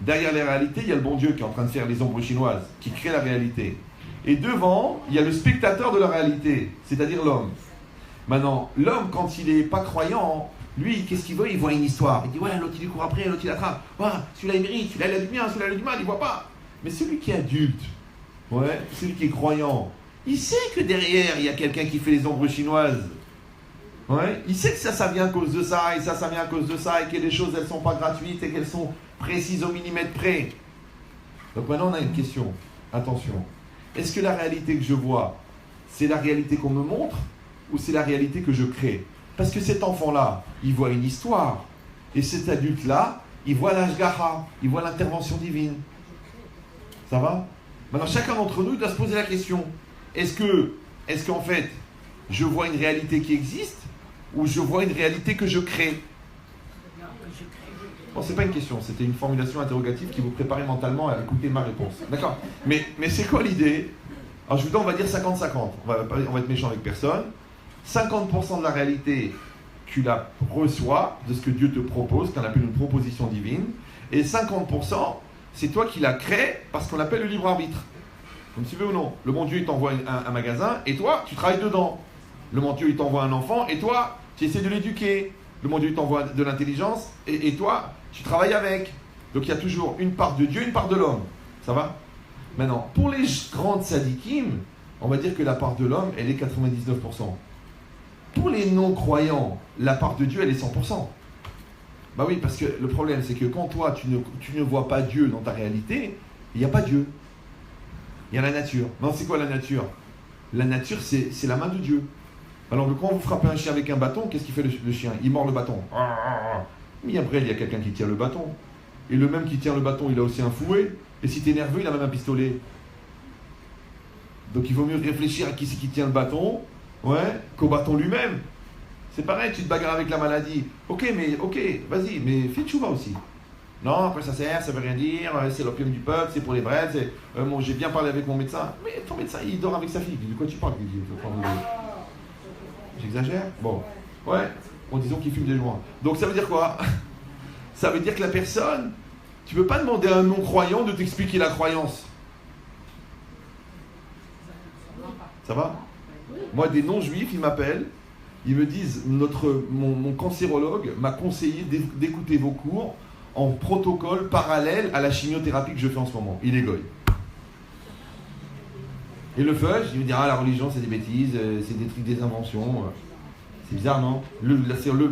Derrière la réalité, il y a le bon Dieu qui est en train de faire les ombres chinoises, qui crée la réalité. Et devant, il y a le spectateur de la réalité, c'est-à-dire l'homme. Maintenant, l'homme, quand il n'est pas croyant, lui, qu'est-ce qu'il veut? Il voit une histoire. Il dit, ouais, l'autre il lui court après, l'autre il attrape. Ouais, celui-là il mérite, celui-là il a du bien, celui-là il a du mal, il ne voit pas. Mais celui qui est adulte, ouais, celui qui est croyant, il sait que derrière, il y a quelqu'un qui fait les ombres chinoises. Ouais, il sait que ça vient à cause de ça, et ça vient à cause de ça, et que les choses, elles ne sont pas gratuites, et qu'elles sont précises au millimètre près. Donc maintenant, on a une question. Attention. Est-ce que la réalité que je vois, c'est la réalité qu'on me montre, ou c'est la réalité que je crée? Parce que cet enfant-là, il voit une histoire. Et cet adulte-là, il voit l'ashgaha, il voit l'intervention divine. Ça va? Maintenant, chacun d'entre nous doit se poser la question. Est-ce qu'en fait, je vois une réalité qui existe, ou je vois une réalité que je crée? Bon, c'est pas une question, c'était une formulation interrogative qui vous préparait mentalement à écouter ma réponse. D'accord? Mais c'est quoi l'idée? Alors je vous dis, on va dire 50-50. On va être méchant avec personne. 50% de la réalité, tu la reçois de ce que Dieu te propose, qu'on appelle une proposition divine. Et 50%, c'est toi qui la crée parce qu'on appelle le libre arbitre. Vous me suivez ou non? Le bon Dieu, il t'envoie un magasin et toi, tu travailles dedans. Le bon Dieu, il t'envoie un enfant et toi, tu essaies de l'éduquer. Le bon Dieu, il t'envoie de l'intelligence et toi, tu travailles avec. Donc il y a toujours une part de Dieu, une part de l'homme. Ça va? Maintenant, pour les grandes sadikim, on va dire que la part de l'homme, elle est 99%. Pour les non-croyants, la part de Dieu, elle est 100%. Bah oui, parce que le problème, c'est que quand toi, tu ne vois pas Dieu dans ta réalité, il n'y a pas Dieu. Il y a la nature. Non, c'est quoi la nature? La nature, c'est la main de Dieu. Alors, quand vous frappez un chien avec un bâton, qu'est-ce qu'il fait le chien? Il mord le bâton. Mais après, il y a quelqu'un qui tient le bâton. Et le même qui tient le bâton, il a aussi un fouet. Et si tu es nerveux, il a même un pistolet. Donc, il vaut mieux réfléchir à qui c'est qui tient le bâton Ouais, combattant lui-même. C'est pareil, tu te bagarres avec la maladie. Ok, vas-y, mais fais tchouva aussi. Non, après ça sert, ça veut rien dire, c'est l'opium du peuple, c'est pour les braises, j'ai bien parlé avec mon médecin. Mais ton médecin, il dort avec sa fille. De quoi tu parles? J'exagère? Bon. Ouais, en disant qu'il fume des joints. Donc ça veut dire quoi? Ça veut dire que la personne, tu ne peux pas demander à un non-croyant de t'expliquer la croyance. Ça va? Moi, des non-juifs, ils m'appellent, ils me disent, mon cancérologue m'a conseillé d'écouter vos cours en protocole parallèle à la chimiothérapie que je fais en ce moment. Il est goy. Et le fudge, il me dit, la religion, c'est des bêtises, c'est des trucs, des inventions. C'est bizarre, non? Le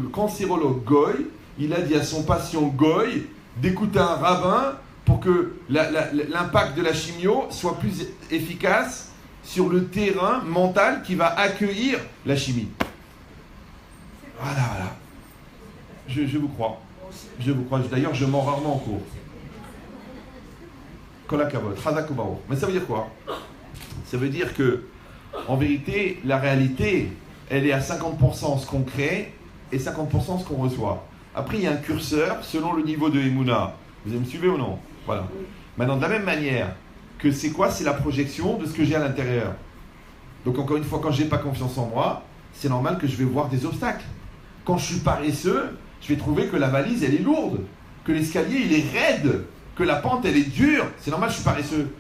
cancérologue goy, il a dit à son patient goy d'écouter un rabbin pour que l'impact de la chimio soit plus efficace sur le terrain mental qui va accueillir la chimie. Voilà. Je vous crois. Je vous crois. D'ailleurs, je mens rarement en cours. Mais ça veut dire quoi? Ça veut dire que, en vérité, la réalité, elle est à 50% ce qu'on crée et 50% ce qu'on reçoit. Après, il y a un curseur selon le niveau de Emouna. Vous allez me suivre ou non? Voilà. Maintenant, de la même manière que c'est quoi? C'est la projection de ce que j'ai à l'intérieur. Donc, encore une fois, quand je n'ai pas confiance en moi, c'est normal que je vais voir des obstacles. Quand je suis paresseux, je vais trouver que la valise, elle est lourde, que l'escalier, il est raide, que la pente, elle est dure. C'est normal, je suis paresseux.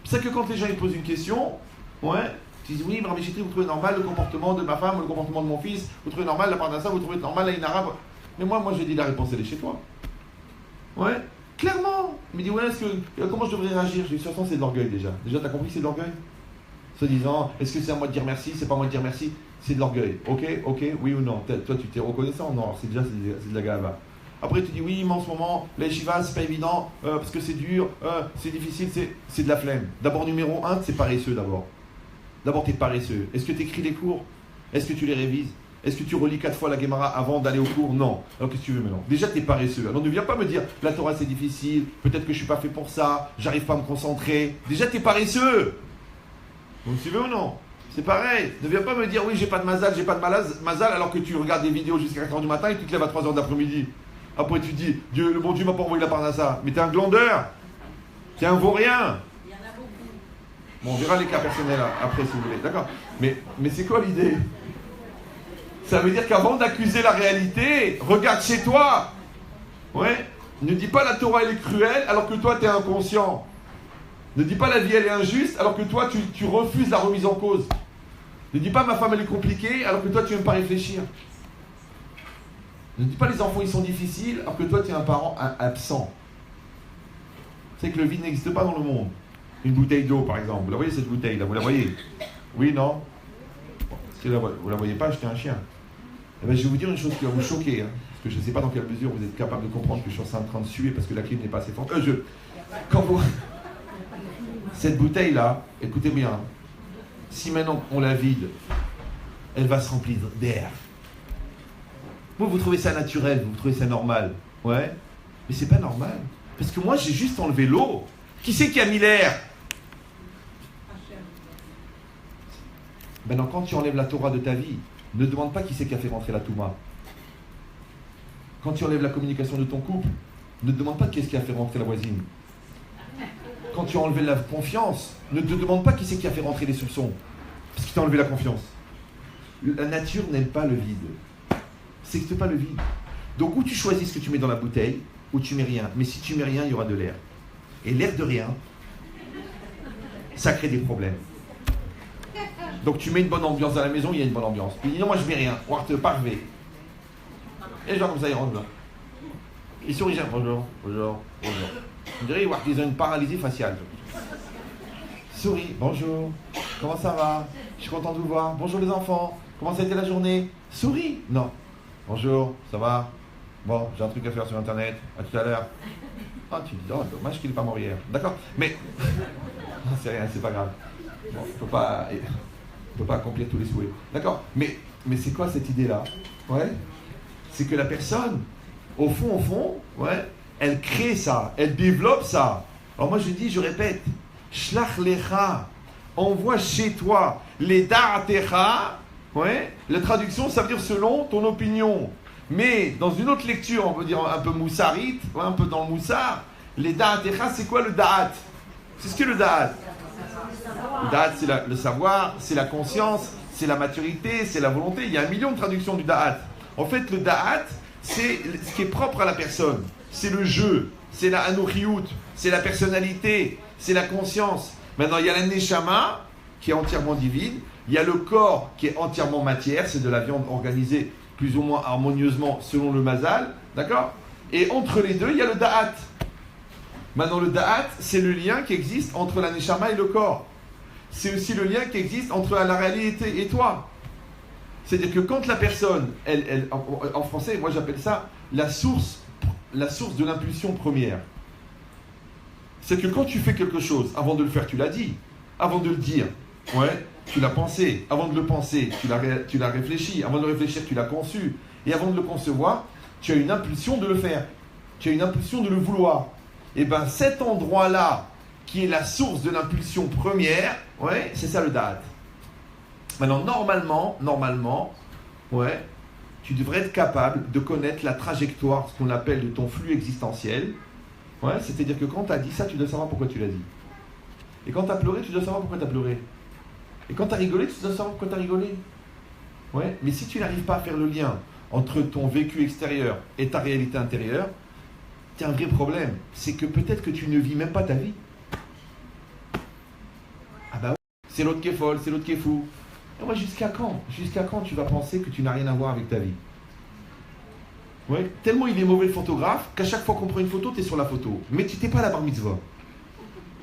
C'est que quand les gens ils posent une question, tu dis oui, mais vous trouvez normal le comportement de ma femme, le comportement de mon fils, vous trouvez normal la part d'un ça, vous trouvez normal la une arabe. Mais moi j'ai dit la réponse, elle est chez toi. Ouais, clairement. Il me dit comment je devrais réagir? Je dis de toute façon, c'est de l'orgueil déjà. Déjà, tu as compris que c'est de l'orgueil? Se disant, est-ce que c'est à moi de dire merci? C'est pas à moi de dire merci. C'est de l'orgueil. Ok, oui ou non? Toi, tu t'es reconnaissant? Non, c'est de la gava. Après, tu dis oui, mais en ce moment, les shivas, c'est pas évident, parce que c'est dur, c'est difficile, c'est de la flemme. D'abord, numéro 1, c'est paresseux d'abord. D'abord, tu es paresseux. Est-ce que tu écris les cours? Est-ce que tu les révises? Est-ce que tu relis 4 fois la Gemara avant d'aller au cours? Non. Alors, qu'est-ce que tu veux maintenant? Déjà, tu es paresseux. Alors, ne viens pas me dire, la Torah, c'est difficile, peut-être que je suis pas fait pour ça, j'arrive pas à me concentrer. Déjà, tu es paresseux. Vous me suivez ou non? C'est pareil. Ne viens pas me dire, oui, j'ai pas de mazal, mazal, alors que tu regardes des vidéos jusqu'à 4h du matin et tu te lèves à 3h d'après-midi. Après, tu dis, le bon Dieu m'a pas envoyé la parnassa. Mais t'es un glandeur. T'es un vaurien. Il y en a beaucoup. Bon, on verra les cas personnels après, si vous voulez. D'accord? Mais c'est quoi l'idée? Ça veut dire qu'avant d'accuser la réalité, regarde chez toi. Ouais. Ne dis pas la Torah, elle est cruelle, alors que toi, t'es inconscient. Ne dis pas la vie, elle est injuste, alors que toi, tu refuses la remise en cause. Ne dis pas ma femme, elle est compliquée, alors que toi, tu n'aimes pas réfléchir. Ne dis pas les enfants ils sont difficiles alors que toi tu es un parent absent. C'est que le vide n'existe pas dans le monde. Une bouteille d'eau par exemple, vous la voyez cette bouteille là, vous la voyez? Oui, non? Si vous la voyez pas, jetez un chien. Eh bien, je vais vous dire une chose qui va vous choquer, parce que je ne sais pas dans quelle mesure vous êtes capable de comprendre que je suis en train de suer parce que la clim n'est pas assez forte. Cette bouteille là, écoutez bien, si maintenant on la vide, elle va se remplir d'air. Vous trouvez ça naturel, vous trouvez ça normal. Ouais. Mais c'est pas normal. Parce que moi, j'ai juste enlevé l'eau. Qui c'est qui a mis l'air? Maintenant, quand tu enlèves la Torah de ta vie, ne demande pas qui c'est qui a fait rentrer la Touma. Quand tu enlèves la communication de ton couple, ne te demande pas qui est-ce qui a fait rentrer la voisine. Quand tu as enlevé la confiance, ne te demande pas qui c'est qui a fait rentrer les soupçons. Parce qu'il t'a enlevé la confiance. La nature n'aime pas le vide. C'est que pas le vide. Donc, ou tu choisis ce que tu mets dans la bouteille, ou tu mets rien. Mais si tu mets rien, il y aura de l'air. Et l'air de rien, ça crée des problèmes. Donc, tu mets une bonne ambiance dans la maison, il y a une bonne ambiance. Puis, non, moi, je mets rien. On va te parver. Et les gens comme ça, ils rentrent là. Ils sourient. Bonjour. On dirait qu'ils ont une paralysie faciale. Souris. Bonjour. Comment ça va? Je suis content de vous voir. Bonjour les enfants. Comment ça a été la journée? Souris. Non. Bonjour, ça va? Bon, j'ai un truc à faire sur Internet. À tout à l'heure. Ah, tu dis, oh, dommage qu'il n'est pas mort hier. D'accord, mais... Non, c'est rien, c'est pas grave. Bon, on peut pas accomplir tous les souhaits. D'accord, mais c'est quoi cette idée-là? Ouais. C'est que la personne, au fond, ouais, elle crée ça, elle développe ça. Alors moi, je répète, Shlach lecha envoie chez toi les da'atecha. Ouais, la traduction, ça veut dire selon ton opinion. Mais dans une autre lecture, on peut dire un peu moussarite, ouais, un peu dans le moussar, les da'atecha, c'est quoi le da'at? C'est ce qu'est le da'at. Le da'at, c'est le savoir, c'est la conscience, c'est la maturité, c'est la volonté. Il y a 1 million de traductions du da'at. En fait, le da'at, c'est ce qui est propre à la personne. C'est le jeu, c'est la anochiout, c'est la personnalité, c'est la conscience. Maintenant, il y a la neshama, qui est entièrement divine. Il y a le corps, qui est entièrement matière. C'est de la viande organisée plus ou moins harmonieusement selon le mazal. D'accord? Et entre les deux, il y a le da'at. Maintenant, le da'at, c'est le lien qui existe entre la neshama et le corps. C'est aussi le lien qui existe entre la réalité et toi. C'est-à-dire que quand la personne, en français, moi j'appelle ça la source de l'impulsion première. C'est que quand tu fais quelque chose, avant de le faire, tu l'as dit. Avant de le dire, ouais, tu l'as pensé. Avant de le penser, tu l'as réfléchi. Avant de le réfléchir, tu l'as conçu. Et avant de le concevoir, tu as une impulsion de le faire. Tu as une impulsion de le vouloir. Et bien cet endroit-là, qui est la source de l'impulsion première, ouais, c'est ça le da'at. Maintenant, normalement, ouais, tu devrais être capable de connaître la trajectoire, ce qu'on appelle de ton flux existentiel. Ouais, c'est-à-dire que quand tu as dit ça, tu dois savoir pourquoi tu l'as dit. Et quand tu as pleuré, tu dois savoir pourquoi tu as pleuré. Et quand tu as rigolé, tu dois savoir pourquoi tu as rigolé. Ouais, mais si tu n'arrives pas à faire le lien entre ton vécu extérieur et ta réalité intérieure, tu as un vrai problème. C'est que peut-être que tu ne vis même pas ta vie. Ah bah ouais, c'est l'autre qui est folle, c'est l'autre qui est fou. Et moi, jusqu'à quand tu vas penser que tu n'as rien à voir avec ta vie? Ouais, tellement il est mauvais le photographe qu'à chaque fois qu'on prend une photo, tu es sur la photo. Mais tu n'étais pas à la bar mitzvah.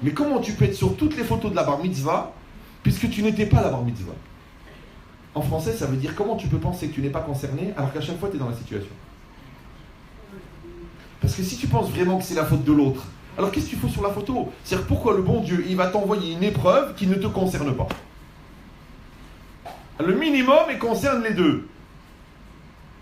Mais comment tu peux être sur toutes les photos de la bar mitzvah puisque tu n'étais pas à la bar mitzvah? En français, ça veut dire comment tu peux penser que tu n'es pas concerné alors qu'à chaque fois tu es dans la situation. Parce que si tu penses vraiment que c'est la faute de l'autre, alors qu'est-ce que tu fais sur la photo? C'est-à-dire pourquoi le bon Dieu, il va t'envoyer une épreuve qui ne te concerne pas? Le minimum, il concerne les deux.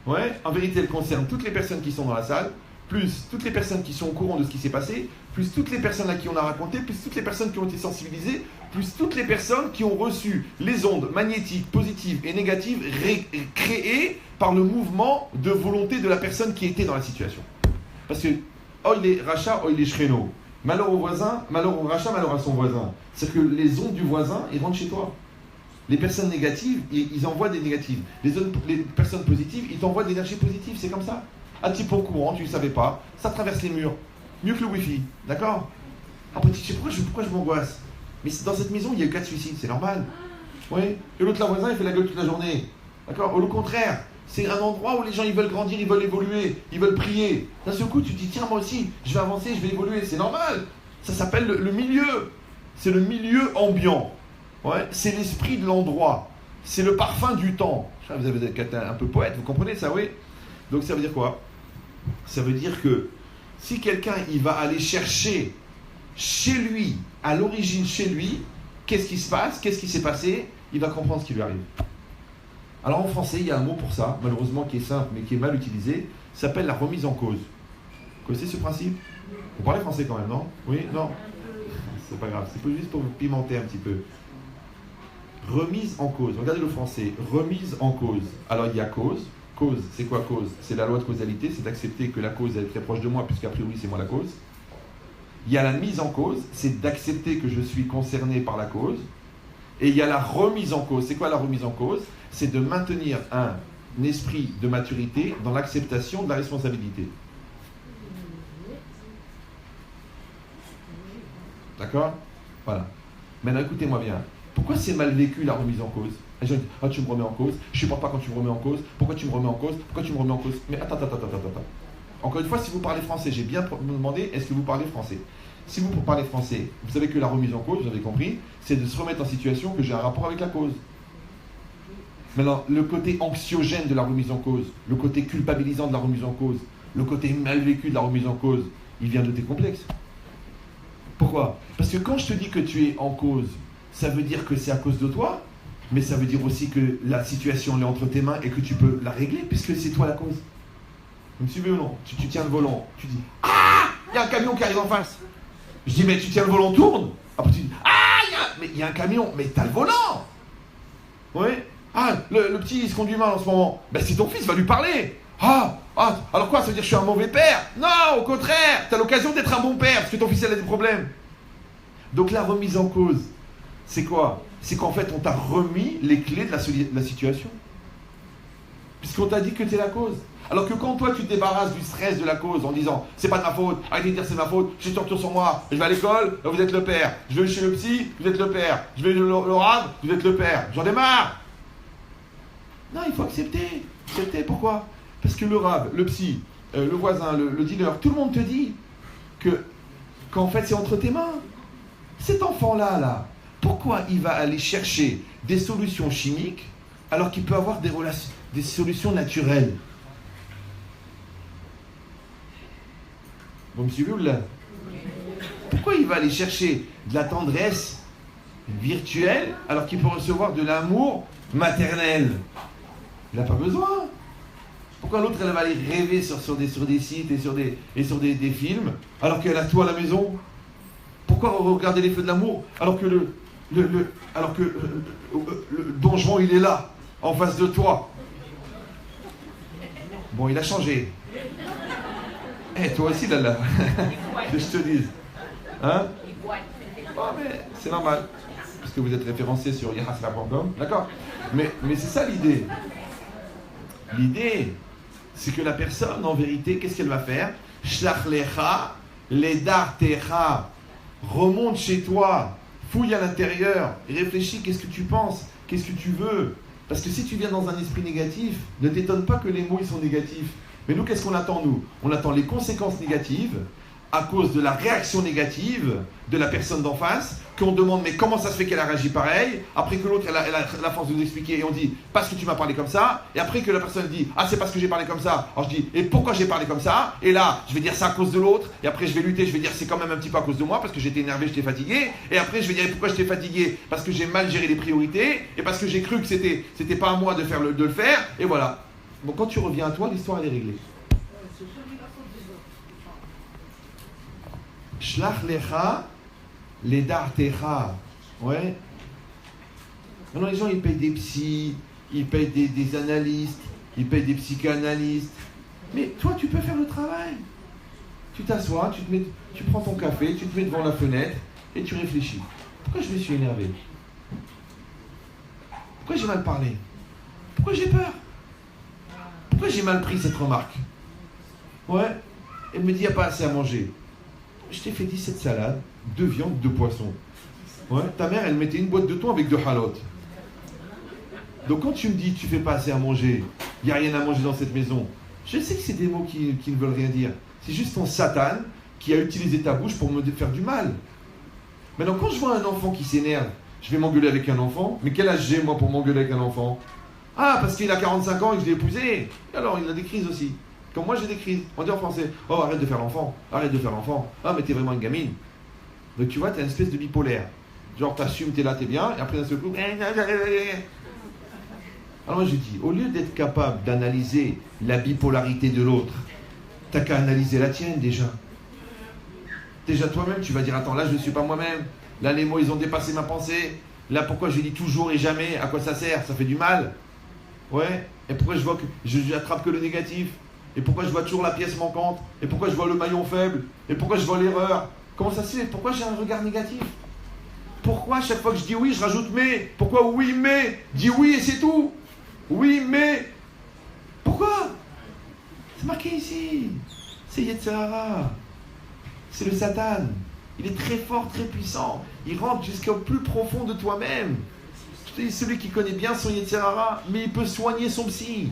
Ouais, en vérité, elle concerne toutes les personnes qui sont dans la salle, plus toutes les personnes qui sont au courant de ce qui s'est passé, plus toutes les personnes à qui on a raconté, plus toutes les personnes qui ont été sensibilisées, plus toutes les personnes qui ont reçu les ondes magnétiques positives et négatives créées par le mouvement de volonté de la personne qui était dans la situation. Parce que, oh il est rachat, oh il est shreno. Malheur au voisin, malheur au rachat, malheur à son voisin. C'est que les ondes du voisin, ils rentrent chez toi. Les personnes négatives, ils envoient des négatives. Les personnes positives, ils t'envoient de l'énergie positive. C'est comme ça. Un petit peu au courant, tu ne le savais pas. Ça traverse les murs. Mieux que le Wi-Fi. D'accord? Après, tu sais pourquoi je m'angoisse? Mais dans cette maison, il y a eu 4 suicides. C'est normal. Oui. Et l'autre, la voisin, il fait la gueule toute la journée. D'accord? Au contraire, c'est un endroit où les gens, ils veulent grandir, ils veulent évoluer, ils veulent prier. D'un seul coup, tu te dis, tiens, moi aussi, je vais avancer, je vais évoluer. C'est normal. Ça s'appelle le milieu. C'est le milieu ambiant. Ouais, c'est l'esprit de l'endroit, c'est le parfum du temps. Vous avez été un peu poète, vous comprenez ça, oui? Donc ça veut dire quoi? Ça veut dire que si quelqu'un il va aller chercher chez lui, à l'origine chez lui, qu'est-ce qui se passe, qu'est-ce qui s'est passé, il va comprendre ce qui lui arrive. Alors en français, il y a un mot pour ça, malheureusement qui est simple mais qui est mal utilisé, ça s'appelle la remise en cause. Vous connaissez ce principe? Vous parlez français quand même, non? Oui? Non? C'est pas grave, c'est juste pour pimenter un petit peu. Remise en cause. Regardez le français. Remise en cause. Alors il y a cause. Cause, c'est quoi cause? C'est la loi de causalité. C'est d'accepter que la cause est très proche de moi puisqu'a priori c'est moi la cause. Il y a la mise en cause. C'est d'accepter que je suis concerné par la cause. Et il y a la remise en cause. C'est quoi la remise en cause? C'est de maintenir un esprit de maturité dans l'acceptation de la responsabilité. D'accord? Voilà. Maintenant écoutez-moi bien. Pourquoi c'est mal vécu la remise en cause? Les gens disent, ah tu me remets en cause, je ne supporte pas quand tu me remets en cause, pourquoi tu me remets en cause, pourquoi tu me remets en cause? Mais attends. Encore une fois, si vous parlez français, j'ai bien demandé, est-ce que vous parlez français? Si vous parlez français, vous savez que la remise en cause, vous avez compris, c'est de se remettre en situation que j'ai un rapport avec la cause. Maintenant, le côté anxiogène de la remise en cause, le côté culpabilisant de la remise en cause, le côté mal vécu de la remise en cause, il vient de tes complexes. Pourquoi? Parce que quand je te dis que tu es en cause, ça veut dire que c'est à cause de toi, mais ça veut dire aussi que la situation elle est entre tes mains et que tu peux la régler puisque c'est toi la cause. Vous me suivez ou non? Tu tiens le volant, tu dis ah, il y a un camion qui arrive en face. Je dis mais tu tiens le volant, tourne. Après tu dis ah, mais il y a un camion, mais t'as le volant. Oui. Ah, le petit, il se conduit mal en ce moment. Ben, c'est ton fils, va lui parler. Alors quoi, ça veut dire que je suis un mauvais père? Non, au contraire, t'as l'occasion d'être un bon père, parce que ton fils, il a des problèmes. Donc la remise en cause, c'est quoi? C'est qu'en fait, on t'a remis les clés de la situation. Puisqu'on t'a dit que t'es la cause. Alors que quand toi, tu te débarrasses du stress de la cause en disant « c'est pas de ma faute, arrêtez de dire c'est ma faute, j'ai ton retour sur moi, je vais à l'école, vous êtes le père, je vais chez le psy, vous êtes le père, je vais au rab, vous êtes le père, j'en ai marre !» Non, il faut accepter. Accepter, pourquoi? Parce que le rab, le psy, le voisin, le dealer, tout le monde te dit qu'en fait c'est entre tes mains. Cet enfant-là, pourquoi il va aller chercher des solutions chimiques alors qu'il peut avoir des solutions naturelles? Vous me suivez ou là? Pourquoi il va aller chercher de la tendresse virtuelle alors qu'il peut recevoir de l'amour maternel? Il n'a pas besoin. Pourquoi l'autre elle va aller rêver sur des sites et sur des films alors qu'elle a tout à la maison? Pourquoi regarder les feux de l'amour alors que le Don Juan il est là en face de toi? Bon, il a changé. Toi aussi là que je te dise. Hein? Oh, mais c'est normal. Parce que vous êtes référencé sur yahasra.com. D'accord? Mais c'est ça l'idée. L'idée, c'est que la personne, en vérité, qu'est-ce qu'elle va faire? Shlach lecha, ledartecha. Remonte chez toi, fouille à l'intérieur, réfléchis, qu'est-ce que tu penses? Qu'est-ce que tu veux? Parce que si tu viens dans un esprit négatif, ne t'étonne pas que les mots ils sont négatifs. Mais nous, qu'est-ce qu'on attend, nous? On attend les conséquences négatives à cause de la réaction négative de la personne d'en face, qu'on demande mais comment ça se fait qu'elle a réagi pareil, après que l'autre elle a la force de nous expliquer et on dit parce que tu m'as parlé comme ça, et après que la personne dit ah c'est parce que j'ai parlé comme ça, alors je dis et pourquoi j'ai parlé comme ça, et là je vais dire ça à cause de l'autre, et après je vais lutter, je vais dire c'est quand même un petit peu à cause de moi parce que j'étais énervé, j'étais fatigué, et après je vais dire pourquoi j'étais fatigué, parce que j'ai mal géré les priorités, et parce que j'ai cru que c'était pas à moi de le faire, et voilà. Bon, quand tu reviens à toi, l'histoire elle est réglée. Shlach lecha, ledartecha. Ouais. Maintenant, les gens, ils payent des psys, ils payent des analystes, ils payent des psychanalystes. Mais toi, tu peux faire le travail. Tu t'assois, tu prends ton café, tu te mets devant la fenêtre et tu réfléchis. Pourquoi je me suis énervé? Pourquoi j'ai mal parlé? Pourquoi j'ai peur? Pourquoi j'ai mal pris cette remarque? Ouais. Elle me dit, il n'y a pas assez à manger. Je t'ai fait 17 salades, 2 viandes, 2 poissons. Ouais. Ta mère, elle mettait une boîte de thon avec 2 halotes. Donc quand tu me dis, tu fais pas assez à manger, il n'y a rien à manger dans cette maison, je sais que c'est des mots qui ne veulent rien dire. C'est juste ton Satan qui a utilisé ta bouche pour me faire du mal. Maintenant, quand je vois un enfant qui s'énerve, je vais m'engueuler avec un enfant. Mais quel âge j'ai, moi, pour m'engueuler avec un enfant? Ah, parce qu'il a 45 ans et que je l'ai épousé. Et alors, il a des crises aussi. Comme moi, j'ai des crises. On dit en français, oh, arrête de faire l'enfant. Arrête de faire l'enfant. Ah, mais t'es vraiment une gamine. Donc, tu vois, t'es une espèce de bipolaire. Genre, t'assumes, t'es là, t'es bien. Et après, d'un seul coup... Alors, je dis, au lieu d'être capable d'analyser la bipolarité de l'autre, t'as qu'à analyser la tienne, déjà. Déjà, toi-même, tu vas dire, attends, là, je ne suis pas moi-même. Là, les mots, ils ont dépassé ma pensée. Là, pourquoi je dis toujours et jamais? À quoi ça sert? Ça fait du mal. Ouais. Et pourquoi je vois que je attrape que le négatif? Et pourquoi je vois toujours la pièce manquante? Et pourquoi je vois le maillon faible? Et pourquoi je vois l'erreur? Comment ça se fait? Pourquoi j'ai un regard négatif? Pourquoi à chaque fois que je dis oui, je rajoute mais? Pourquoi oui, mais? Dis oui et c'est tout. Oui, mais. Pourquoi? C'est marqué ici. C'est Yetzirah. C'est le Satan. Il est très fort, très puissant. Il rentre jusqu'au plus profond de toi-même. Je te dis, celui qui connaît bien son Yetzirah, mais il peut soigner son psy.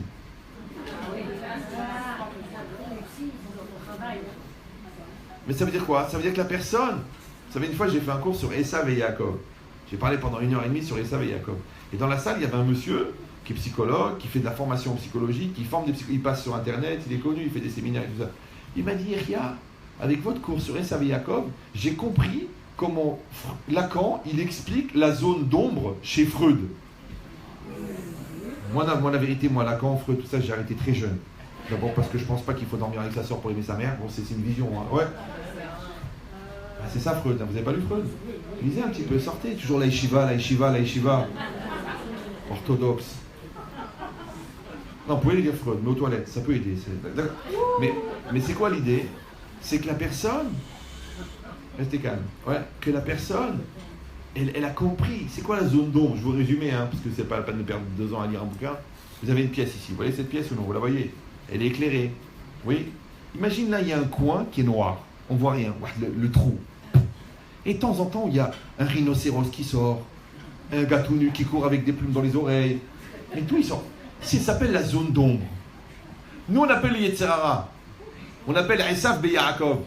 Mais ça veut dire quoi? Ça veut dire que la personne... Vous savez, une fois, j'ai fait un cours sur Esav et Yaakov. J'ai parlé pendant 1h30 sur Esav et Yaakov. Et dans la salle, il y avait un monsieur qui est psychologue, qui fait de la formation psychologique, qui forme des psychologues. Il passe sur Internet, il est connu, il fait des séminaires et tout ça. Il m'a dit, Ria, avec votre cours sur Esav et Yaakov, j'ai compris comment Lacan, il explique la zone d'ombre chez Freud. Moi, la vérité, moi, Lacan, Freud, tout ça, j'ai arrêté très jeune. D'abord parce que je pense pas qu'il faut dormir avec sa soeur pour aimer sa mère. Bon, c'est une vision, hein. Ouais. Ah, c'est ça Freud, vous n'avez pas lu Freud? Lisez un petit peu, sortez, toujours la yeshiva. Orthodoxe. Non, vous pouvez lire Freud, mais aux toilettes, ça peut aider. Mais c'est quoi l'idée? C'est que la personne, restez calme, ouais, que la personne, elle a compris. C'est quoi la zone d'ombre? Je vous résume, parce que c'est pas la peine de perdre 2 ans à lire un bouquin. Vous avez une pièce ici, vous voyez cette pièce ou non? Vous la voyez? Elle est éclairée. Oui. Imagine là, il y a un coin qui est noir. On voit rien, le trou. Et de temps en temps, il y a un rhinocéros qui sort, un gars tout nu qui court avec des plumes dans les oreilles. Et tout, il sort. Ça s'appelle la zone d'ombre. Nous, on appelle les Yetzirara. On appelle Esav Beyaakov.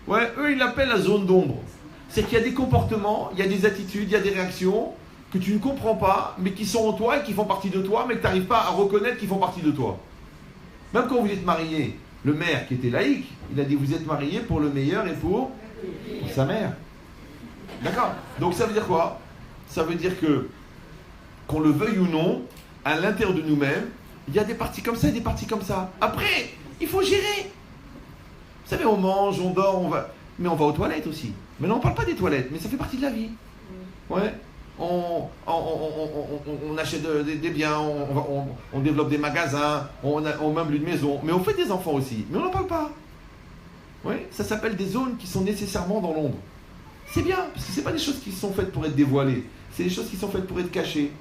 Ouais, eux, ils l'appellent la zone d'ombre. C'est qu'il y a des comportements, il y a des attitudes, il y a des réactions que tu ne comprends pas, mais qui sont en toi et qui font partie de toi, mais que tu n'arrives pas à reconnaître qu'ils font partie de toi. Même quand vous êtes mariés, le maire qui était laïque, il a dit vous êtes mariés pour le meilleur et pour sa mère. D'accord? Donc ça veut dire quoi? Ça veut dire que, qu'on le veuille ou non, à l'intérieur de nous-mêmes, il y a des parties comme ça et des parties comme ça. Après, il faut gérer. Vous savez, on mange, on dort, mais on va aux toilettes aussi. Maintenant, on ne parle pas des toilettes, mais ça fait partie de la vie. Ouais. On achète des biens, on développe des magasins, on meuble une maison, mais on fait des enfants aussi, mais on n'en parle pas. Ouais. Ça s'appelle des zones qui sont nécessairement dans l'ombre. C'est bien, parce que ce n'est pas des choses qui sont faites pour être dévoilées, c'est des choses qui sont faites pour être cachées.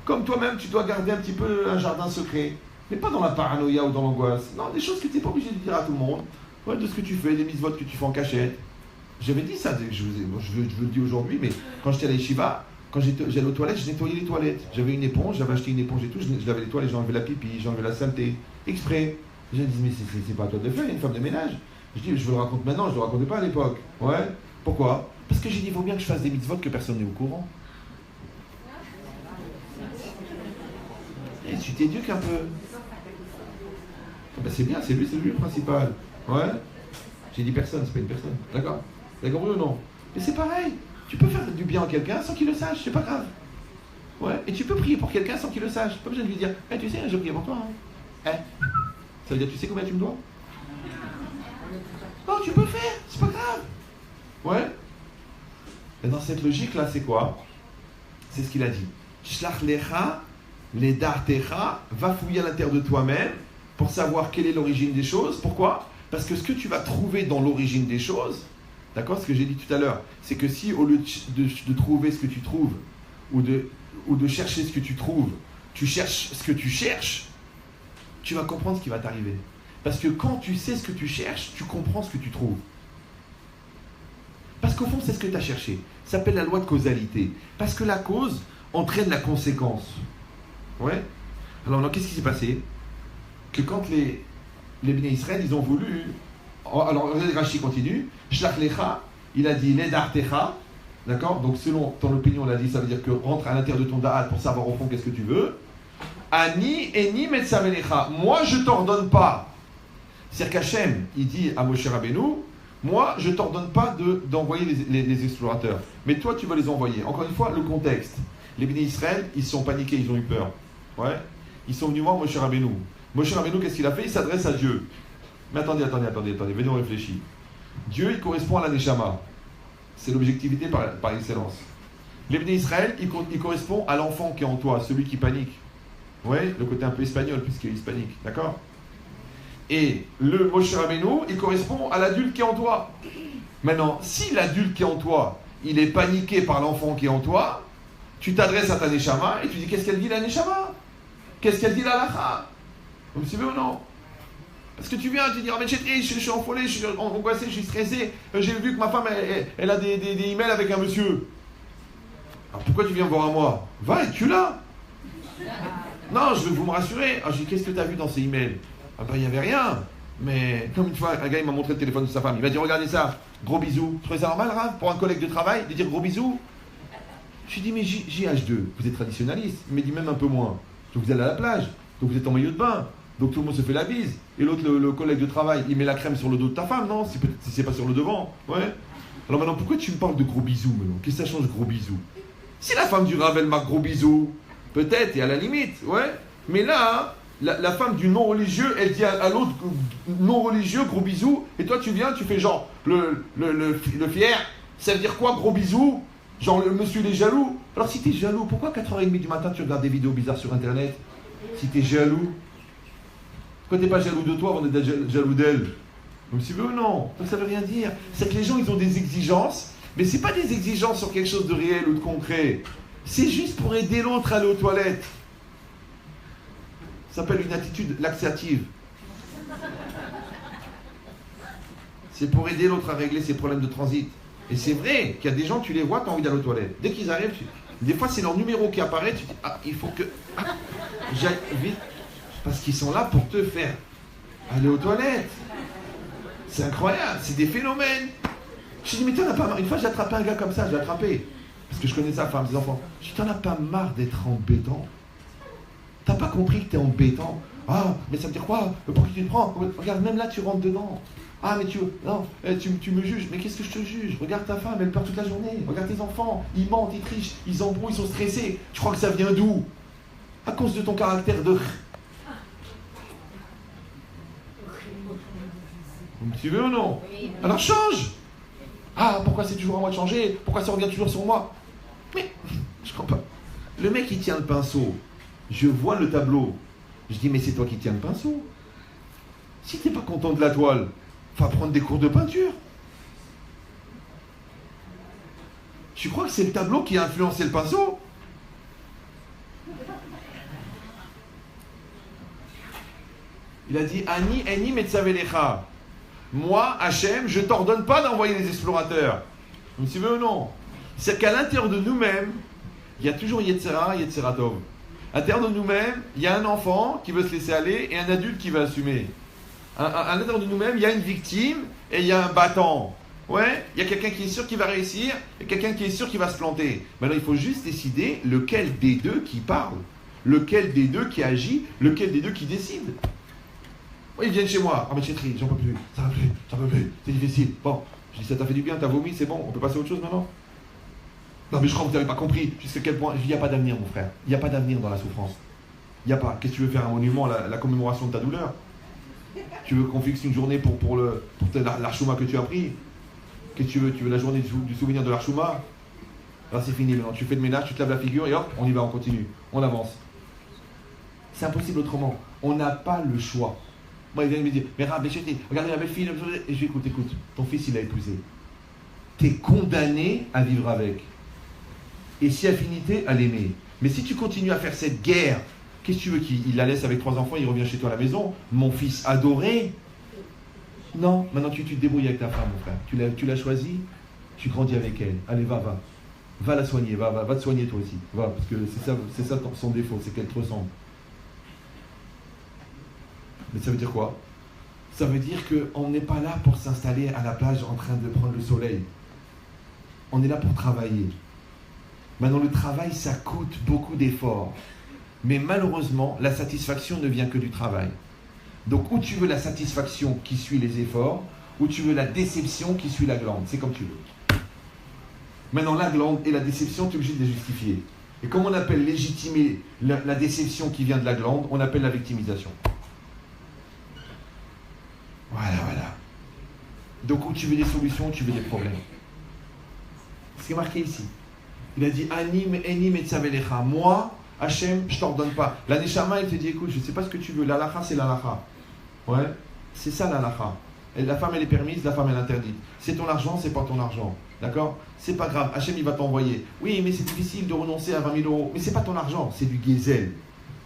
Comme toi-même, tu dois garder un petit peu un jardin secret, mais pas dans la paranoïa ou dans l'angoisse. Non, des choses que tu n'es pas obligé de dire à tout le monde, ouais, de ce que tu fais, des mitzvot que tu fais en cachette. J'avais dit ça, je le dis aujourd'hui, mais quand j'étais à la yeshiva, quand j'allais aux toilettes, je nettoyais les toilettes. J'avais une éponge, j'avais acheté une éponge et tout, je lavais les toilettes, j'enlevais la pipi, j'enlevais la saleté, exprès. Les gens disent, mais c'est pas à toi de le faire, il y a une femme de ménage. Je dis, je vous le raconte maintenant, je ne le racontais pas à l'époque. Ouais, pourquoi? Parce que j'ai dit, il faut bien que je fasse des mitzvot que personne n'est au courant. Et tu t'éduques un peu. Ben c'est bien, c'est lui le principal. Ouais. J'ai dit personne, c'est pas une personne. D'accord? Vous avez compris ou non? Mais c'est pareil. Tu peux faire du bien à quelqu'un sans qu'il le sache, c'est pas grave. Ouais. Et tu peux prier pour quelqu'un sans qu'il le sache. Pas besoin de lui dire, hey, tu sais, je prie pour toi. Hein. Ça veut dire, tu sais combien tu me dois? Non, tu peux faire, c'est pas grave. Ouais. Et dans cette logique-là, c'est quoi? C'est ce qu'il a dit. Shlach lecha, les dartecha, va fouiller à l'intérieur de toi-même pour savoir quelle est l'origine des choses. Pourquoi? Parce que ce que tu vas trouver dans l'origine des choses, d'accord, ce que j'ai dit tout à l'heure, c'est que si au lieu de trouver ce que tu trouves, ou de chercher ce que tu trouves, tu cherches ce que tu cherches, tu vas comprendre ce qui va t'arriver. Parce que quand tu sais ce que tu cherches, tu comprends ce que tu trouves. Parce qu'au fond, c'est ce que tu as cherché. Ça s'appelle la loi de causalité. Parce que la cause entraîne la conséquence. Ouais. Alors qu'est-ce qui s'est passé? Que quand les Bnei Israël, ils ont voulu... Alors, Rashi continue. Shlach lecha, il a dit Nedartecha. D'accord? Donc, selon ton opinion, il a dit, ça veut dire que rentre à l'intérieur de ton da'at pour savoir au fond qu'est-ce que tu veux. Ani eni metzavelecha. Moi, je t'ordonne pas. C'est-à-dire qu'Hachem, il dit à Moshe Rabbeinu, moi, je t'ordonne pas d'envoyer les explorateurs. Mais toi, tu vas les envoyer. Encore une fois, le contexte. Les Bnei Israël, ils sont paniqués, ils ont eu peur. Ouais. Ils sont venus voir Moshe Rabbeinu. Moshe Rabbeinu, qu'est-ce qu'il a fait? Il s'adresse à Dieu. Mais attendez, venez, on réfléchit. Dieu, il correspond à la Neshama. C'est l'objectivité par excellence. Les Bnei Israël, il correspond à l'enfant qui est en toi, celui qui panique. Ouais, le côté un peu espagnol, puisqu'il est hispanique. D'accord? Et le Moshe Rabbeinu, il correspond à l'adulte qui est en toi. Maintenant, si l'adulte qui est en toi, il est paniqué par l'enfant qui est en toi, tu t'adresses à ta Neshama et tu dis, qu'est-ce qu'elle dit la Neshama? Qu'est-ce qu'elle dit la Lacha? Vous me suivez ou non? Parce que tu viens, tu dis, ah, mais je suis enfolé, je suis angoissé, je suis stressé, j'ai vu que ma femme, elle a des emails avec un monsieur. Alors pourquoi tu viens me voir à moi? Va et tu l'as. Non, je veux vous me rassurer. Ah, j'ai dit, qu'est-ce que tu as vu dans ces emails? Ah ben, il n'y avait rien. Mais comme une fois, un gars, il m'a montré le téléphone de sa femme. Il m'a dit, regardez ça, gros bisous. Tu trouvez ça normal, Rav, pour un collègue de travail, de dire gros bisous? Je lui ai dit, mais JH2, vous êtes traditionnaliste. Il m'a dit, même un peu moins. Donc vous allez à la plage, donc vous êtes en maillot de bain, donc tout le monde se fait la bise. Et l'autre, le collègue de travail, il met la crème sur le dos de ta femme, non? Si c'est pas sur le devant. Ouais. Alors maintenant, pourquoi tu me parles de gros bisous maintenant? Qu'est-ce que ça change, gros bisous? Si la femme du Rav, elle marque gros bisous, peut-être, et à la limite, ouais. Mais là, la femme du non-religieux, elle dit à l'autre non-religieux, gros bisous, et toi tu viens, tu fais genre le fier, Ça veut dire quoi, gros bisous? Genre le monsieur il est jaloux. Alors si t'es jaloux, pourquoi 4h30 du matin tu regardes des vidéos bizarres sur internet? Si t'es jaloux, pourquoi t'es pas jaloux de toi avant d'être jaloux d'elle? Donc si tu veux, non. Donc ça veut rien dire. C'est que les gens ils ont des exigences, mais c'est pas des exigences sur quelque chose de réel ou de concret. C'est juste pour aider l'autre à aller aux toilettes. Ça s'appelle une attitude laxative. C'est pour aider l'autre à régler ses problèmes de transit. Et c'est vrai qu'il y a des gens, tu les vois, tu as envie d'aller aux toilettes. Dès qu'ils arrivent, des fois c'est leur numéro qui apparaît, tu dis, ah, il faut que j'aille vite. Parce qu'ils sont là pour te faire aller aux toilettes. C'est incroyable, c'est des phénomènes. Je dis, mais t'en as pas marre. Une fois j'ai attrapé un gars comme ça, je l'ai attrapé. Parce que je connais sa femme, ses enfants. Je dis, t'en as pas marre d'être embêtant? T'as pas compris que t'es embêtant? Ah, mais ça veut dire quoi? Pourquoi tu te prends? Regarde, même là tu rentres dedans. Ah, mais tu me juges. Mais qu'est-ce que je te juge? Regarde ta femme, elle pleure toute la journée. Regarde tes enfants, ils mentent, ils trichent, ils embrouillent, ils sont stressés. Tu crois que ça vient d'où? À cause de ton caractère de... Tu veux ou non? Alors change! Ah, pourquoi c'est toujours à moi de changer? Pourquoi ça revient toujours sur moi? Mais, je comprends pas. Le mec, il tient le pinceau. Je vois le tableau. Je dis, mais c'est toi qui tiens le pinceau. Si t'es pas content de la toile, va prendre des cours de peinture. Tu crois que c'est le tableau qui a influencé le pinceau? Il a dit, Ani, Eni, Metzavelecha. Moi, Hachem, je ne t'ordonne pas d'envoyer les explorateurs. Donc, tu veux ou non? C'est qu'à l'intérieur de nous-mêmes, il y a toujours Yetzera, Yetzeratov. À l'intérieur de nous-mêmes, il y a un enfant qui veut se laisser aller et un adulte qui va assumer. À l'intérieur de nous-mêmes, il y a une victime et il y a un battant. Ouais, il y a quelqu'un qui est sûr qu'il va réussir et quelqu'un qui est sûr qu'il va se planter. Maintenant, il faut juste décider lequel des deux qui parle, lequel des deux qui agit, lequel des deux qui décide. Oui, ils viennent chez moi. Ah, mais chérie, j'en peux plus, ça va plus, j'en peux plus, c'est difficile. Bon, je dis, ça t'a fait du bien, t'as vomi, c'est bon, on peut passer à autre chose maintenant? Non, mais je crois que vous n'avez pas compris jusqu'à quel point. Il n'y a pas d'avenir, mon frère. Il n'y a pas d'avenir dans la souffrance. Il n'y a pas. Qu'est-ce que tu veux faire un monument, la commémoration de ta douleur? Tu veux qu'on fixe une journée pour l'Archouma que tu as pris? Qu'est-ce que tu veux? Tu veux la journée du souvenir de l'Archouma? Là, c'est fini maintenant. Tu fais le ménage, tu te laves la figure et hop, on y va, on continue. On avance. C'est impossible autrement. On n'a pas le choix. Moi, il vient me dire, mais regardez la belle fille. Et je dis, écoute, ton fils, il a épousé. Tu es condamné à vivre avec. Et si affinité, à l'aimer. Mais si tu continues à faire cette guerre, qu'est-ce que tu veux qu'il la laisse avec 3 enfants, il revient chez toi à la maison? Mon fils adoré? Non, maintenant tu te débrouilles avec ta femme, mon frère. Tu l'as choisie, tu grandis avec elle. Allez, va. Va la soigner, va te soigner toi aussi. Va, parce que c'est ça son défaut, c'est qu'elle te ressemble. Mais ça veut dire quoi? Ça veut dire qu'on n'est pas là pour s'installer à la plage en train de prendre le soleil. On est là pour travailler. Maintenant, le travail, ça coûte beaucoup d'efforts. Mais malheureusement, la satisfaction ne vient que du travail. Donc, ou tu veux la satisfaction qui suit les efforts, ou tu veux la déception qui suit la glande. C'est comme tu veux. Maintenant, la glande et la déception, tu es obligé de les justifier. Et comme on appelle légitimer la déception qui vient de la glande, on appelle la victimisation. Voilà. Donc, où tu veux des solutions, tu veux des problèmes. C'est marqué ici. Il a dit, Enim et Tzavelecha. Moi, Hachem, je ne t'ordonne pas. La Neshama, elle te dit, écoute, je ne sais pas ce que tu veux. L'alacha, c'est l'alacha. Ouais, c'est ça l'alacha. La femme, elle est permise, la femme, elle est interdite. C'est ton argent, c'est pas ton argent. D'accord? C'est pas grave. Hachem, il va t'envoyer. Oui, mais c'est difficile de renoncer à 20 000 euros. Mais c'est pas ton argent, c'est du gazelle.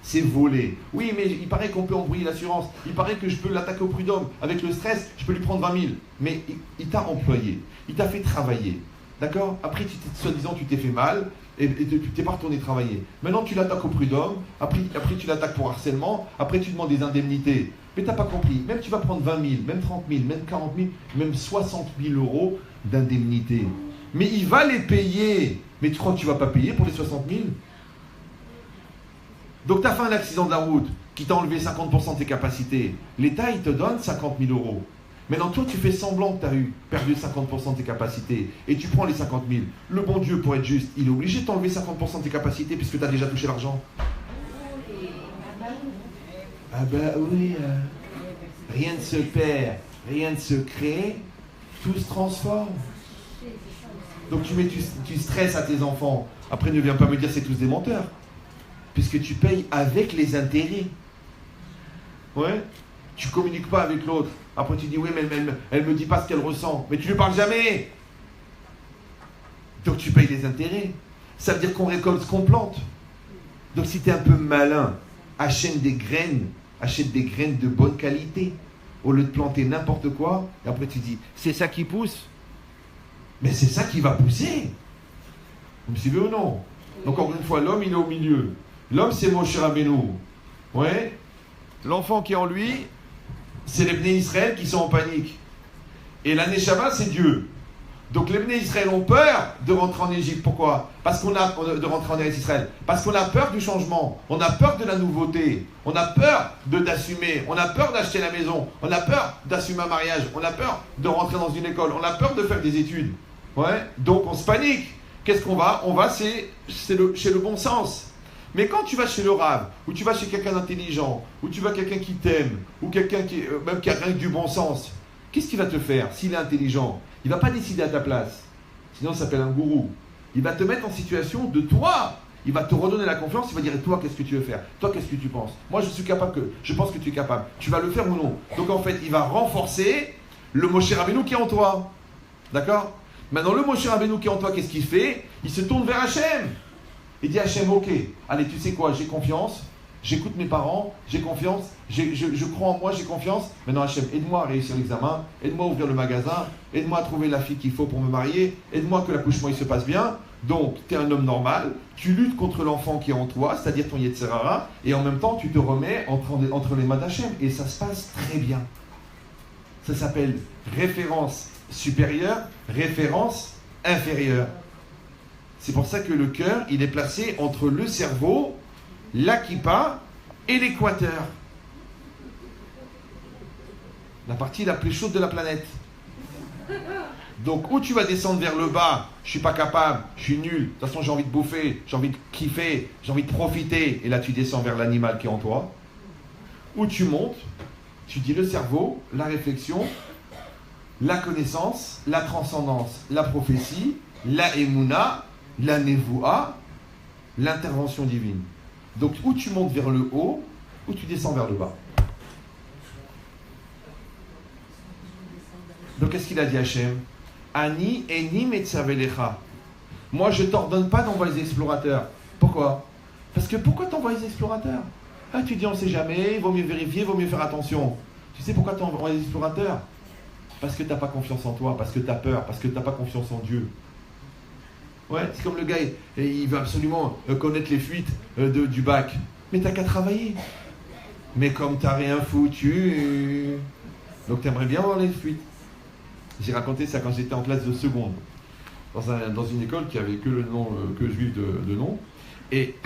C'est volé. Oui, mais il paraît qu'on peut embrouiller l'assurance. Il paraît que je peux l'attaquer au prud'homme. Avec le stress, je peux lui prendre 20 000. Mais il t'a employé. Il t'a fait travailler. D'accord? Après, soi-disant, tu t'es fait mal et tu t'es pas retourné travailler. Maintenant, tu l'attaques au prud'homme. Après, tu l'attaques pour harcèlement. Après, tu demandes des indemnités. Mais tu n'as pas compris. Même tu vas prendre 20 000, même 30 000, même 40 000, même 60 000 euros d'indemnité. Mais il va les payer. Mais tu crois que tu ne vas pas payer pour les 60 000? Donc, tu as fait un accident de la route qui t'a enlevé 50% de tes capacités. L'État, il te donne 50 000 euros. Maintenant, toi, tu fais semblant que tu as perdu 50% de tes capacités et tu prends les 50 000. Le bon Dieu, pour être juste, il est obligé de t'enlever 50% de tes capacités puisque tu as déjà touché l'argent. Ah ben oui, rien ne se perd, rien ne se crée, tout se transforme. Donc tu stresses à tes enfants. Après, ne viens pas me dire c'est tous des menteurs. Puisque tu payes avec les intérêts. Ouais. Tu ne communiques pas avec l'autre. Après, tu dis oui, mais elle me dit pas ce qu'elle ressent. Mais tu ne lui parles jamais. Donc tu payes les intérêts. Ça veut dire qu'on récolte ce qu'on plante. Donc si tu es un peu malin, achète des graines de bonne qualité. Au lieu de planter n'importe quoi. Et après, tu dis c'est ça qui pousse. Mais c'est ça qui va pousser. Vous me suivez ou non? Donc encore une fois, l'homme, il est au milieu. L'homme, c'est Moshe Rabbeinu. Ouais. L'enfant qui est en lui, c'est les Bnei Israël qui sont en panique. Et la Neshama, c'est Dieu. Donc les Bnei Israël ont peur de rentrer en Égypte. Pourquoi? Parce qu'on a de rentrer en Eretz Israël. Parce qu'on a peur du changement. On a peur de la nouveauté. On a peur d'assumer. On a peur d'acheter la maison. On a peur d'assumer un mariage. On a peur de rentrer dans une école. On a peur de faire des études. Ouais. Donc on se panique. Qu'est-ce qu'on va? On va chez le bon sens. Mais quand tu vas chez le rave, ou tu vas chez quelqu'un d'intelligent, ou tu vas quelqu'un qui t'aime, ou quelqu'un qui a rien que du bon sens, qu'est-ce qu'il va te faire s'il est intelligent? Il ne va pas décider à ta place. Sinon, ça s'appelle un gourou. Il va te mettre en situation de toi. Il va te redonner la confiance. Il va dire, toi, qu'est-ce que tu veux faire? Toi, qu'est-ce que tu penses? Moi, je pense que tu es capable. Tu vas le faire ou non? Donc, en fait, il va renforcer le Moshe Rabbeinu qui est en toi. D'accord? Maintenant, le Moshe Rabbeinu qui est en toi, qu'est-ce qu'il fait? Il se tourne vers Hachem. Il dit à Hachem, ok, allez, tu sais quoi, j'ai confiance, j'écoute mes parents, j'ai confiance, je crois en moi, j'ai confiance. Maintenant Hachem, aide-moi à réussir l'examen, aide-moi à ouvrir le magasin, aide-moi à trouver la fille qu'il faut pour me marier, aide-moi que l'accouchement il se passe bien. Donc, tu es un homme normal, tu luttes contre l'enfant qui est en toi, c'est-à-dire ton Yetzer Hara, et en même temps, tu te remets entre les mains d'Hachem. Et ça se passe très bien. Ça s'appelle référence supérieure, référence inférieure. C'est pour ça que le cœur, il est placé entre le cerveau, la kippa et l'équateur. La partie la plus chaude de la planète. Donc, où tu vas descendre vers le bas, je suis pas capable, je suis nul, de toute façon j'ai envie de bouffer, j'ai envie de kiffer, j'ai envie de profiter, et là tu descends vers l'animal qui est en toi. Où tu montes, tu dis le cerveau, la réflexion, la connaissance, la transcendance, la prophétie, la émouna, la nevoua, l'intervention divine. Donc, où tu montes vers le haut, ou tu descends vers le bas. Donc, qu'est-ce qu'il a dit Hachem? Ani eni metzavelecha. Moi, je ne t'ordonne pas d'envoyer les explorateurs. Pourquoi? Parce que pourquoi t'envoies les explorateurs? Ah, tu dis on ne sait jamais, il vaut mieux vérifier, il vaut mieux faire attention. Tu sais pourquoi tu envoies les explorateurs? Parce que tu n'as pas confiance en toi, parce que tu as peur, parce que tu n'as pas confiance en Dieu. Ouais, c'est comme le gars, il veut absolument connaître les fuites du bac. Mais t'as qu'à travailler. Mais comme t'as rien foutu, donc t'aimerais bien voir les fuites. J'ai raconté ça quand j'étais en classe de seconde, dans une école qui avait que le nom, que juif de nom. Et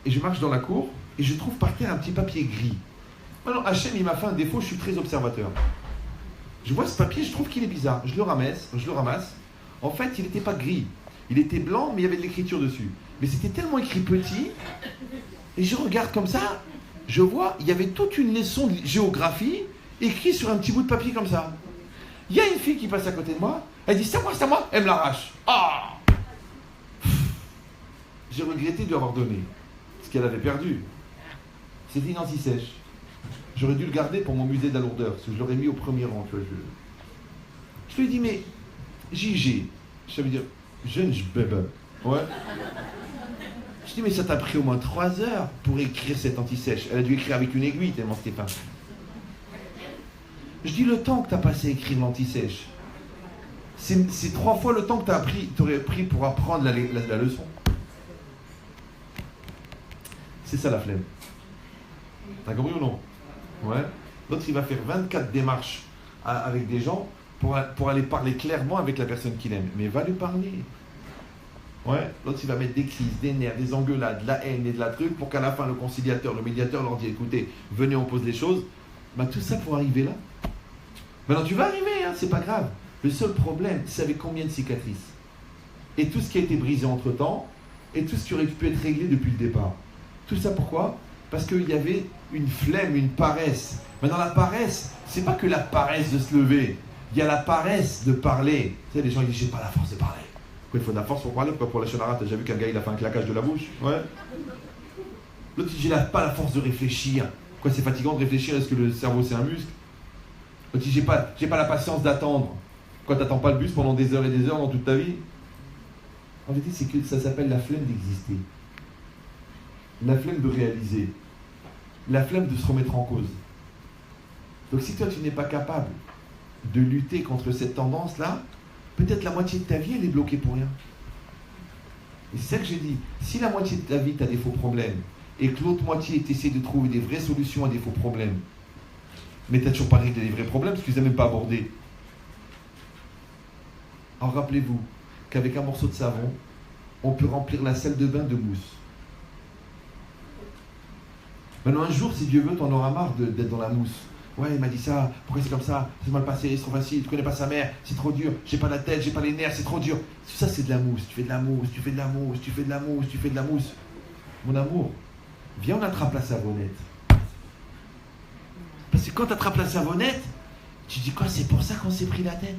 je marche dans la cour et je trouve par terre un petit papier gris. Maintenant, Hachem, il m'a fait un défaut, je suis très observateur. Je vois ce papier, je trouve qu'il est bizarre. Je le ramasse. En fait, il n'était pas gris. Il était blanc, mais il y avait de l'écriture dessus. Mais c'était tellement écrit petit, et je regarde comme ça, je vois, il y avait toute une leçon de géographie écrite sur un petit bout de papier comme ça. Il y a une fille qui passe à côté de moi, elle dit c'est à moi, elle me l'arrache. Ah! J'ai regretté de lui avoir donné ce qu'elle avait perdu. C'était une anti-sèche. J'aurais dû le garder pour mon musée de la lourdeur, parce que je l'aurais mis au premier rang. Je lui ai dit, mais JG, ça veut dire jeune bébé. Ouais. Je dis, mais ça t'a pris au moins 3 heures pour écrire cette anti-sèche. Elle a dû écrire avec une aiguille, tellement c'était pas. Je dis, le temps que t'as passé à écrire l'anti-sèche, c'est 3 fois le temps que t'aurais pris pour apprendre la leçon. C'est ça la flemme. T'as compris ou non? Ouais. L'autre, il va faire 24 démarches avec des gens pour aller parler clairement avec la personne qu'il aime. Mais va lui parler. Ouais. L'autre, il va mettre des crises, des nerfs, des engueulades, de la haine et de la truc pour qu'à la fin, le conciliateur, le médiateur leur dit, écoutez, venez, on pose les choses. Bah, tout ça pour arriver là. Maintenant, tu vas arriver, hein, c'est pas grave. Le seul problème, c'est avec combien de cicatrices. Et tout ce qui a été brisé entre-temps, et tout ce qui aurait pu être réglé depuis le départ. Tout ça pourquoi? Parce qu'il y avait une flemme, une paresse. Maintenant, la paresse, c'est pas que la paresse de se lever. Il y a la paresse de parler. Tu sais, les gens ils disent, j'ai pas la force de parler. Quoi, il faut de la force pour parler, pourquoi pour la shonara? T'as déjà vu qu'un gars il a fait un claquage de la bouche? Ouais. L'autre il dit, j'ai pas la force de réfléchir. Quoi, c'est fatigant de réfléchir, est-ce que le cerveau c'est un muscle? L'autre il dit, j'ai pas la patience d'attendre. Quoi, t'attends pas le bus pendant des heures et des heures dans toute ta vie? En vérité, c'est que ça s'appelle la flemme d'exister. La flemme de réaliser. La flemme de se remettre en cause. Donc si toi tu n'es pas capable de lutter contre cette tendance-là, peut-être la moitié de ta vie elle est bloquée pour rien. Et c'est ça que j'ai dit. Si la moitié de ta vie tu as des faux problèmes et que l'autre moitié tu essaies de trouver des vraies solutions à des faux problèmes, mais tu n'as toujours pas réglé les vrais problèmes parce que tu les as même pas abordés. Alors rappelez-vous qu'avec un morceau de savon, on peut remplir la salle de bain de mousse. Maintenant un jour, si Dieu veut, t'en auras marre d'être dans la mousse. Ouais, il m'a dit ça, pourquoi c'est comme ça? C'est mal passé, c'est trop facile, tu connais pas sa mère, c'est trop dur, j'ai pas la tête, j'ai pas les nerfs, c'est trop dur. Tout ça c'est de la mousse, tu fais de la mousse, tu fais de la mousse, tu fais de la mousse, tu fais de la mousse. Mon amour, viens on attrape la savonnette. Parce que quand tu attrapes la savonnette, tu dis quoi, c'est pour ça qu'on s'est pris la tête?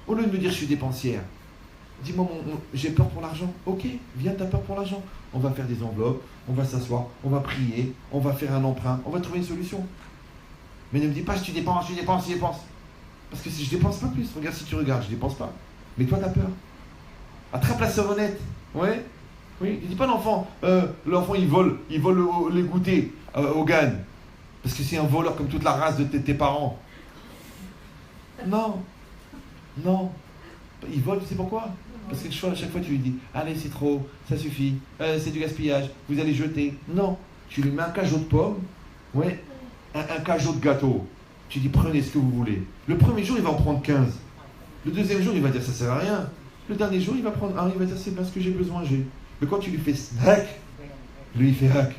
Au lieu de me dire je suis dépensière, dis-moi j'ai peur pour l'argent, ok, viens t'as peur pour l'argent. On va faire des enveloppes, on va s'asseoir, on va prier, on va faire un emprunt, on va trouver une solution. Mais ne me dis pas, tu dépenses. Parce que si je dépense pas plus, regarde si tu regardes, je dépense pas. Mais toi, t'as peur. Attrape la savonnette. Ouais. Oui. Ne dis pas l'enfant, l'enfant il vole les goûters au GAN. Parce que c'est un voleur comme toute la race de tes parents. Non. Il vole, tu sais pourquoi? Parce que à chaque fois tu lui dis, allez c'est trop, ça suffit, c'est du gaspillage, vous allez jeter. Non, tu lui mets un cajot de pommes, ouais, un cajot de gâteau. Tu dis prenez ce que vous voulez. Le premier jour il va en prendre 15. Le deuxième jour il va dire ça sert à rien. Le dernier jour il va prendre un, il va dire c'est parce que j'ai besoin, j'ai. Mais quand tu lui fais hack, lui il fait hack.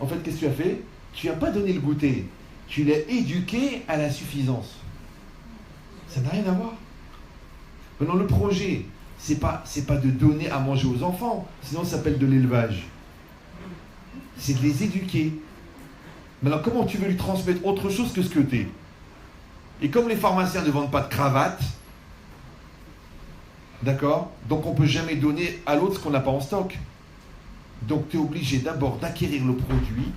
En fait qu'est-ce que tu as fait? Tu n'as pas donné le goûter, tu l'as éduqué à la suffisance. Ça n'a rien à voir. Maintenant, le projet, c'est pas de donner à manger aux enfants, sinon ça s'appelle de l'élevage. C'est de les éduquer. Maintenant, comment tu veux lui transmettre autre chose que ce que tu es? Et comme les pharmaciens ne vendent pas de cravate, d'accord? Donc on ne peut jamais donner à l'autre ce qu'on n'a pas en stock. Donc tu es obligé d'abord d'acquérir le produit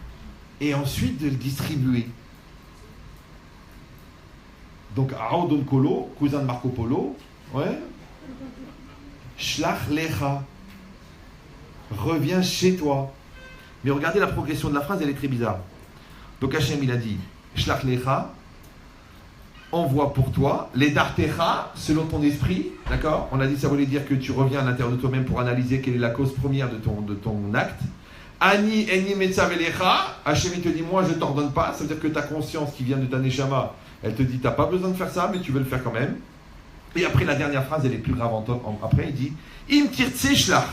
et ensuite de le distribuer. Donc, Aodon Kolo, cousin de Marco Polo, ouais. Shlach lecha, reviens chez toi. Mais regardez la progression de la phrase, elle est très bizarre. Donc Hachem il a dit, Shlach lecha, envoie pour toi, les dartecha, selon ton esprit, d'accord? On a dit ça voulait dire que tu reviens à l'intérieur de toi-même pour analyser quelle est la cause première de ton acte. Ani eni metzavelecha, Hachem il te dit, moi je ne t'ordonne pas, ça veut dire que ta conscience qui vient de ta neshama, elle te dit, tu n'as pas besoin de faire ça, mais tu veux le faire quand même. Et après, la dernière phrase, elle est plus grave. Après, il dit, Im tirtse shlach.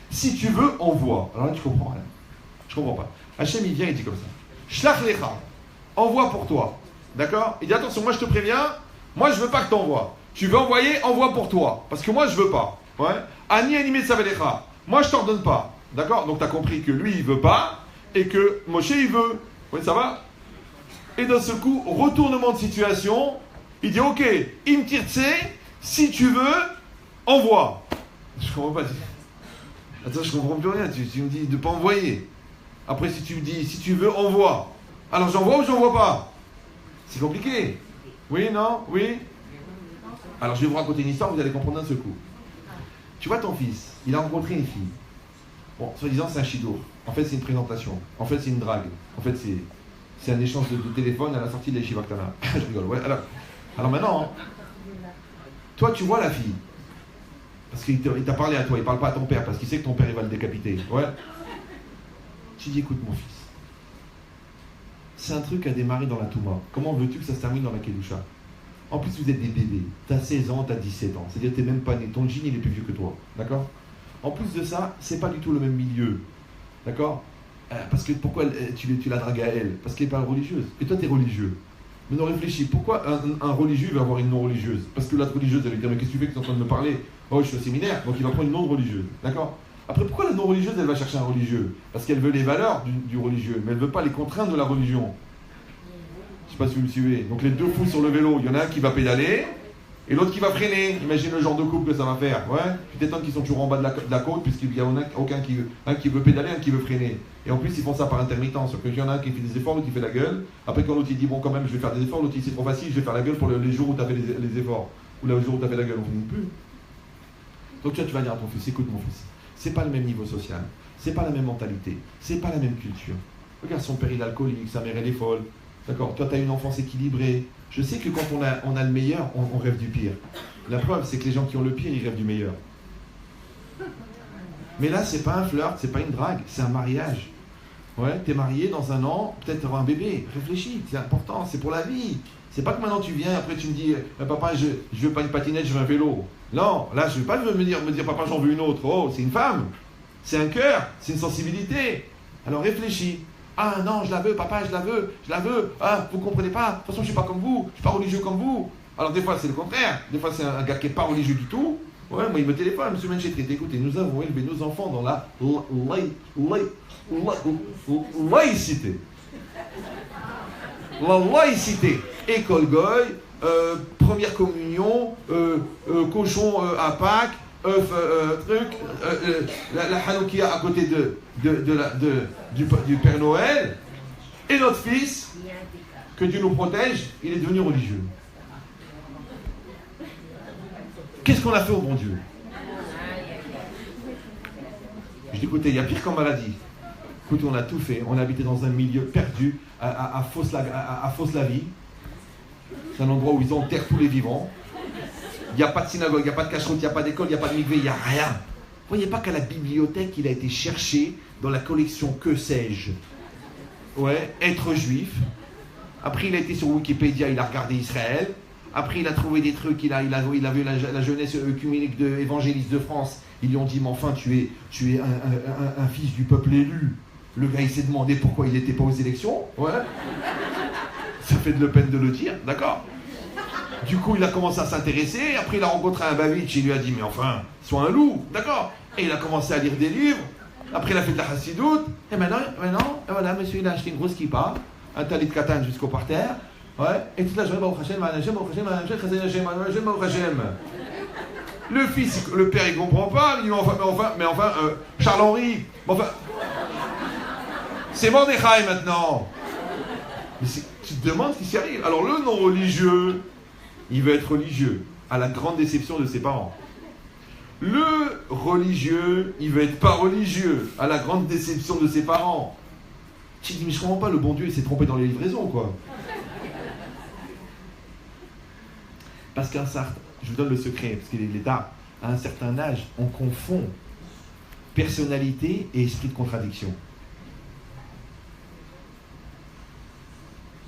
Si tu veux, envoie. Alors là, tu comprends rien. Je comprends pas. Hachem, il vient, il dit comme ça. Shlach lecha. Envoie pour toi. D'accord? Il dit, attention, moi je te préviens, moi je veux pas que tu envoies. Tu veux envoyer, envoie pour toi. Parce que moi, je veux pas. Ouais? Ani animé savelecha. Moi, je t'ordonne pas. D'accord? Donc, tu as compris que lui, il veut pas, et que Moshe, il veut. Oui, ça va? Et d'un seul coup, retournement de situation, il dit ok, im tirtse, si tu veux, envoie. Je comprends pas. Attends, je comprends plus rien. Tu me dis de ne pas envoyer. Après, si tu me dis si tu veux, envoie. Alors j'envoie ou j'envoie pas? C'est compliqué. Oui, non, oui. Alors je vais vous raconter une histoire, vous allez comprendre d'un seul coup. Tu vois ton fils, il a rencontré une fille. Bon, soi-disant c'est un chidour. En fait c'est une présentation. En fait c'est une drague. En fait c'est un échange de téléphone à la sortie de l'Yeshiva Ktana. Je rigole, ouais. Alors maintenant, toi tu vois la fille. Parce qu'il t'a parlé à toi, il parle pas à ton père, parce qu'il sait que ton père il va le décapiter. Ouais. Tu dis écoute mon fils. C'est un truc à démarrer dans la Touma. Comment veux-tu que ça se termine dans la Kedusha? En plus vous êtes des bébés. T'as 16 ans, t'as 17 ans. C'est-à-dire que t'es même pas né. Ton jean il est plus vieux que toi. D'accord? En plus de ça, c'est pas du tout le même milieu. D'accord? Parce que pourquoi tu la dragues à elle? Parce qu'elle n'est pas religieuse. Et toi, tu es religieux. Mais non, réfléchis. Pourquoi un religieux va avoir une non-religieuse? Parce que la religieuse, elle va lui dire mais qu'est-ce que tu fais que tu es en train de me parler? Oh, je suis au séminaire. Donc il va prendre une non-religieuse. D'accord? Après, pourquoi la non-religieuse, elle va chercher un religieux? Parce qu'elle veut les valeurs du religieux, mais elle ne veut pas les contraintes de la religion. sais pas si vous me suivez. Donc les deux fous sur le vélo, il y en a un qui va pédaler et l'autre qui va freiner. Imagine le genre de couple que ça va faire. Ouais. Tu t'étonnes qu'ils sont toujours en bas de la côte puisqu'il y en a aucun qui veut pédaler, un qui veut freiner. Et en plus, ils font ça par intermittence. Il y en a un qui fait des efforts, l'autre qui fait la gueule. Après, quand l'autre il dit bon, quand même, je vais faire des efforts, l'autre il dit c'est trop facile, je vais faire la gueule pour les jours où tu as fait les efforts. Ou les jours où tu as fait la gueule, on finit plus. Donc tu vas dire à ton fils, écoute mon fils, c'est pas le même niveau social, c'est pas la même mentalité, c'est pas la même culture. Regarde, son père il est alcoolique, sa mère elle est folle. D'accord. Toi tu as une enfance équilibrée. Je sais que quand on a le meilleur, on rêve du pire. La preuve, c'est que les gens qui ont le pire, ils rêvent du meilleur. Mais là, c'est pas un flirt, c'est pas une drague, c'est un mariage. Ouais, t'es marié dans un an, peut-être t'auras un bébé. Réfléchis, c'est important, c'est pour la vie. C'est pas que maintenant tu viens, après tu me dis, papa, je veux pas une patinette, je veux un vélo. Non, là, je veux pas me dire, papa, j'en veux une autre. Oh, c'est une femme, c'est un cœur, c'est une sensibilité. Alors réfléchis. Ah non, je la veux, papa, je la veux. Ah, vous comprenez pas, de toute façon, je suis pas comme vous, je suis pas religieux comme vous. Alors des fois, c'est le contraire. Des fois, c'est un gars qui est pas religieux du tout. Ouais, moi, il me téléphone, monsieur Menchetri, écoutez, nous avons élevé nos enfants dans la laïcité. La laïcité. École Goy, première communion, cochon à Pâques, la Hanoukia à côté du Père Noël. Et notre fils, que Dieu nous protège, il est devenu religieux. Qu'est-ce qu'on a fait au bon Dieu? Je dis, écoutez, il y a pire qu'en maladie. Écoutez, on a tout fait. On a habité dans un milieu perdu, à Fausse-la-Vie. C'est un endroit où ils enterrent tous les vivants. Il n'y a pas de synagogue, il n'y a pas de cacheroute, il n'y a pas d'école, il n'y a pas de mikvé, il n'y a rien. Vous ne voyez pas qu'à la bibliothèque, il a été cherché dans la collection Que sais-je. Ouais, être juif. Après, il a été sur Wikipédia, il a regardé Israël. Après, il a trouvé des trucs, il a vu la jeunesse œcuménique de évangéliste de France. Ils lui ont dit, mais enfin, tu es un fils du peuple élu. Le gars, il s'est demandé pourquoi il n'était pas aux élections. Ouais. Ça fait de la peine de le dire, d'accord. Du coup, il a commencé à s'intéresser. Après, il a rencontré un Babitch. Il lui a dit, mais enfin, sois un loup, d'accord. Et il a commencé à lire des livres. Après, il a fait de la chassidoute. Et maintenant, voilà, monsieur, il a acheté une grosse kippa, un talit de katane jusqu'au parterre. Ouais, et toute la journée, le fils, le père, il comprend pas. Il dit, mais enfin, Charles-Henri, enfin, c'est Mordechai maintenant. Mais tu te demandes ce qui s'y arrive. Alors, le non-religieux, il veut être religieux, à la grande déception de ses parents. Le religieux, il veut être pas religieux, à la grande déception de ses parents. Tu te dis, mais je comprends pas, le bon Dieu, il s'est trompé dans les livraisons, quoi. Parce qu'un certain, je vous donne le secret, parce qu'il est tard, à un certain âge, on confond personnalité et esprit de contradiction.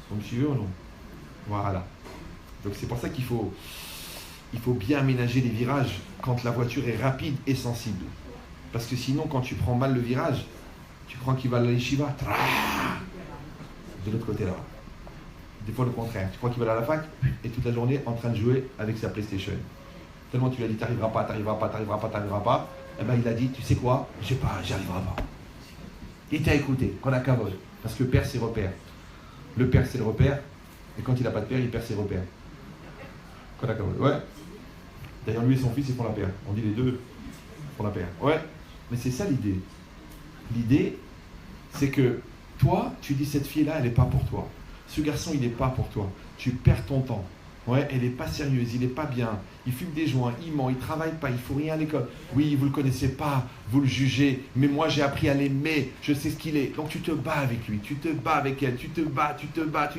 Vous me suivez ou non? Voilà. Donc c'est pour ça qu'il faut bien aménager les virages quand la voiture est rapide et sensible. Parce que sinon, quand tu prends mal le virage, tu crois qu'il va à la yeshiva, de l'autre côté là. Des fois le contraire. Tu crois qu'il va aller à la fac et toute la journée en train de jouer avec sa PlayStation. Tellement tu lui as dit t'arriveras pas. Et ben il a dit tu sais quoi, j'y arriverai pas. Il t'a écouté, qu'on a cavole. Parce que père c'est repère. Le père c'est le repère. Et quand il n'a pas de père, il perd ses repères. Qu'on a cavole. Ouais. D'ailleurs lui et son fils ils font la paire. On dit les deux font la paire. Ouais. Mais c'est ça l'idée. L'idée c'est que toi tu dis cette fille là elle n'est pas pour toi. Ce garçon, il n'est pas pour toi. Tu perds ton temps. Ouais, elle n'est pas sérieuse, il n'est pas bien. Il fume des joints, il ment, il ne travaille pas, il ne fout rien à l'école. Oui, vous ne le connaissez pas, vous le jugez. Mais moi, j'ai appris à l'aimer. Je sais ce qu'il est. Donc, tu te bats avec lui, tu te bats avec elle, tu te bats. Tu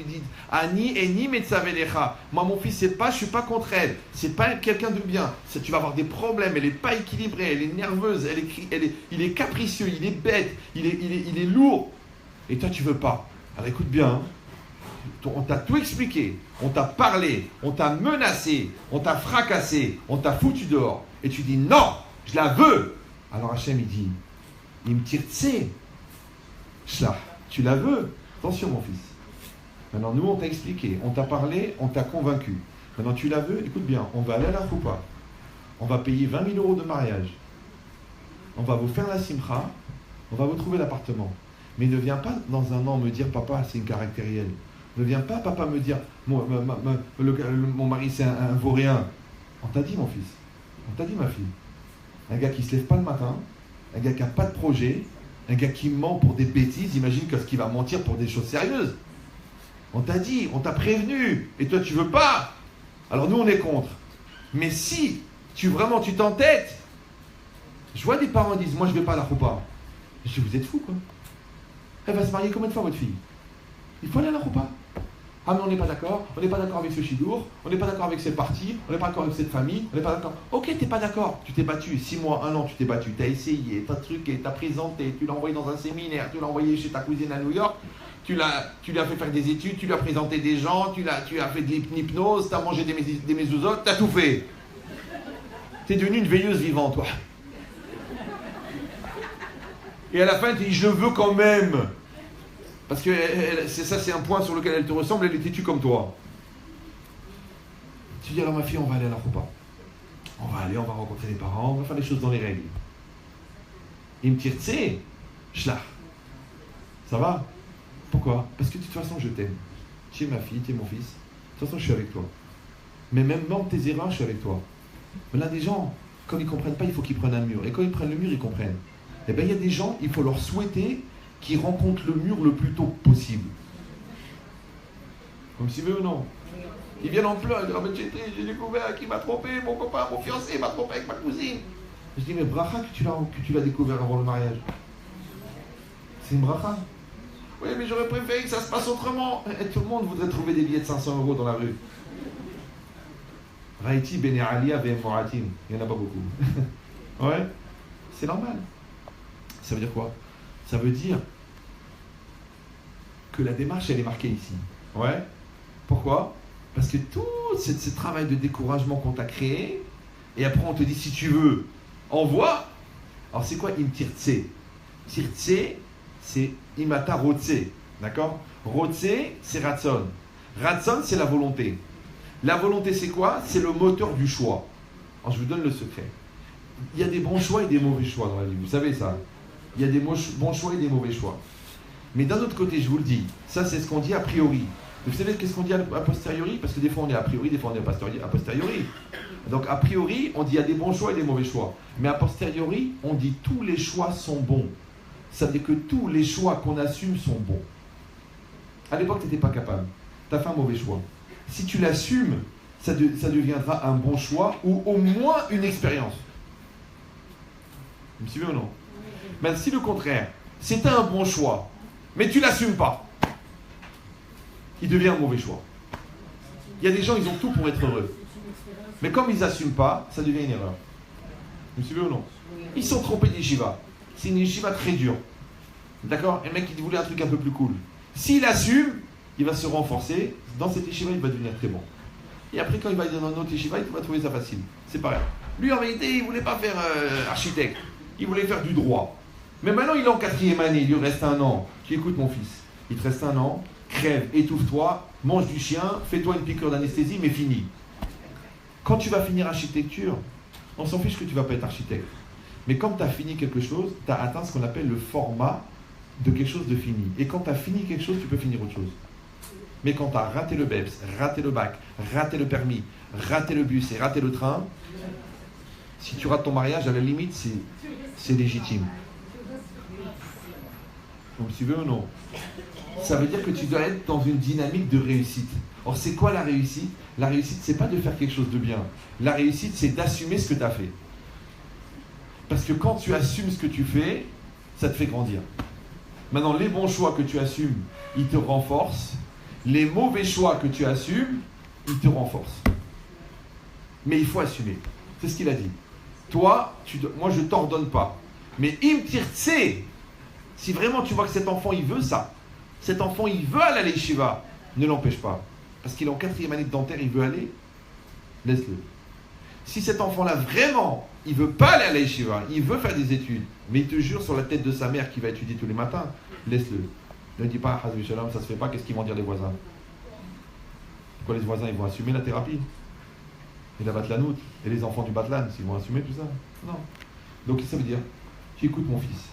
dis, Ani, Eni, Metzavelecha. Moi, mon fils, je ne suis pas contre elle. C'est pas quelqu'un de bien. Tu vas avoir des problèmes. Elle n'est pas équilibrée, elle est nerveuse, il est capricieux, il est bête, il est lourd. Et toi, tu ne veux pas. Alors, écoute bien, hein. On t'a tout expliqué, on t'a parlé, on t'a menacé, on t'a fracassé, on t'a foutu dehors. Et tu dis non, je la veux. Alors Hachem il me tire tse. Tu la veux. Attention mon fils. Maintenant nous on t'a expliqué, on t'a parlé, on t'a convaincu. Maintenant tu la veux, écoute bien, on va aller à la choupa. On va payer 20 000 euros de mariage. On va vous faire la simcha, on va vous trouver l'appartement. Mais ne viens pas dans un an me dire papa c'est une caractérielle. Ne viens pas, papa, me dire mon mari c'est un vaurien. On t'a dit, mon fils. On t'a dit, ma fille. Un gars qui se lève pas le matin, un gars qui n'a pas de projet, un gars qui ment pour des bêtises, imagine qu'est-ce qu'il va mentir pour des choses sérieuses. On t'a dit, on t'a prévenu, et toi tu veux pas. Alors nous on est contre. Mais si tu t'entêtes, je vois des parents qui disent, moi je vais pas à la roupa. Je dis, vous êtes fous quoi. Elle va se marier combien de fois votre fille? Il faut aller à la roupa. Ah mais on n'est pas d'accord avec ce chidour, on n'est pas d'accord avec cette partie, on n'est pas d'accord avec cette famille, on n'est pas d'accord. Ok, t'es pas d'accord, tu t'es battu, 6 mois, 1 an, tu t'es battu, t'as essayé, t'as truqué, t'as présenté, tu l'as envoyé dans un séminaire, tu l'as envoyé chez ta cousine à New York, tu lui as fait faire des études, tu lui as présenté des gens, tu as fait de l'hypnose, t'as mangé des mésouzotes, t'as tout fait. T'es devenu une veilleuse vivante, toi. Et à la fin, tu dis, je veux quand même. Parce que c'est un point sur lequel elle te ressemble, elle est têtue comme toi. Tu dis alors ma fille, on va aller à la roupa. On va aller, on va rencontrer les parents, on va faire les choses dans les règles. Il me tire, tu sais, schlach. Ça va? Pourquoi? Parce que de toute façon, je t'aime. Tu es ma fille, tu es mon fils. De toute façon, je suis avec toi. Mais même dans tes erreurs, je suis avec toi. Mais là, des gens, quand ils ne comprennent pas, il faut qu'ils prennent un mur. Et quand ils prennent le mur, ils comprennent. Eh bien, il y a des gens, il faut leur souhaiter qui rencontrent le mur le plus tôt possible. Comme si veut ou non. Ils viennent en pleurs, ils disent, ah, mais j'ai découvert qu'il m'a trompé, mon copain, mon fiancé m'a trompé avec ma cousine. Je dis, mais bracha que tu l'as découvert avant le mariage. C'est une bracha. Oui, mais j'aurais préféré que ça se passe autrement. Et tout le monde voudrait trouver des billets de 500 € dans la rue. Raïti, Bene Alia, Ben Moratim. Il n'y en a pas beaucoup. Ouais, c'est normal. Ça veut dire quoi? Ça veut dire que la démarche, elle est marquée ici. Ouais. Pourquoi? Parce que tout ce travail de découragement qu'on t'a créé, et après on te dit, si tu veux, envoie. Alors c'est quoi Imtirtse? Tirtse, c'est Imata Rotse. D'accord? Rotse, c'est Ratson. Ratson, c'est la volonté. La volonté, c'est quoi? C'est le moteur du choix. Alors je vous donne le secret. Il y a des bons choix et des mauvais choix dans la vie. Vous savez ça? Il y a des bons choix et des mauvais choix. Mais d'un autre côté, je vous le dis, ça c'est ce qu'on dit a priori. Vous savez qu'est-ce qu'on dit a posteriori? Parce que des fois on est a priori, des fois on est a posteriori. Donc a priori, on dit il y a des bons choix et des mauvais choix. Mais a posteriori, on dit tous les choix sont bons. Ça veut dire que tous les choix qu'on assume sont bons. À l'époque, tu n'étais pas capable. Tu as fait un mauvais choix. Si tu l'assumes, ça deviendra un bon choix ou au moins une expérience. Vous me suivez ou non? Mais si le contraire, c'était un bon choix, mais tu ne l'assumes pas, il devient un mauvais choix. Il y a des gens, ils ont tout pour être heureux. Mais comme ils n'assument pas, ça devient une erreur. Vous me suivez ou non? Ils sont trompés d'yeshiva. C'est une yeshiva très dure. D'accord? Et le mec, il voulait un truc un peu plus cool. S'il assume, il va se renforcer. Dans cette yeshiva, il va devenir très bon. Et après, quand il va aller dans une autre yeshiva, il va trouver ça facile. C'est pareil. Lui, en vérité, il ne voulait pas faire architecte. Il voulait faire du droit. Mais maintenant, il est en 4e année. Il lui reste 1 an. Tu écoutes, mon fils. Il te reste 1 an. Crève, étouffe-toi, mange du chien, fais-toi une piqûre d'anesthésie, mais fini. Quand tu vas finir architecture, on s'en fiche que tu ne vas pas être architecte. Mais quand tu as fini quelque chose, tu as atteint ce qu'on appelle le format de quelque chose de fini. Et quand tu as fini quelque chose, tu peux finir autre chose. Mais quand tu as raté le BEPS, raté le bac, raté le permis, raté le bus et raté le train, si tu rates ton mariage, à la limite, c'est légitime. Vous me suivez ou non? Ça veut dire que tu dois être dans une dynamique de réussite. Or, c'est quoi la réussite? La réussite, c'est pas de faire quelque chose de bien. La réussite, c'est d'assumer ce que tu as fait. Parce que quand tu assumes ce que tu fais, ça te fait grandir. Maintenant, les bons choix que tu assumes, ils te renforcent. Les mauvais choix que tu assumes, ils te renforcent. Mais il faut assumer. C'est ce qu'il a dit. Toi, moi, je ne t'ordonne pas. Mais imtirtse, si vraiment tu vois que cet enfant, il veut ça, cet enfant, il veut aller à l'yeshiva, ne l'empêche pas. Parce qu'il est en 4e année de dentaire, il veut aller, laisse-le. Si cet enfant-là, vraiment, il ne veut pas aller à l'yeshiva, il veut faire des études, mais il te jure sur la tête de sa mère qu'il va étudier tous les matins, laisse-le. Ne dis pas, Hazvi Shalom, ça se fait pas, qu'est-ce qu'ils vont dire les voisins? Quoi, les voisins, ils vont assumer la thérapie? Et la batlanout? Et les enfants du batlan, ils vont assumer tout ça? Non. Donc ça veut dire, tu écoutes mon fils.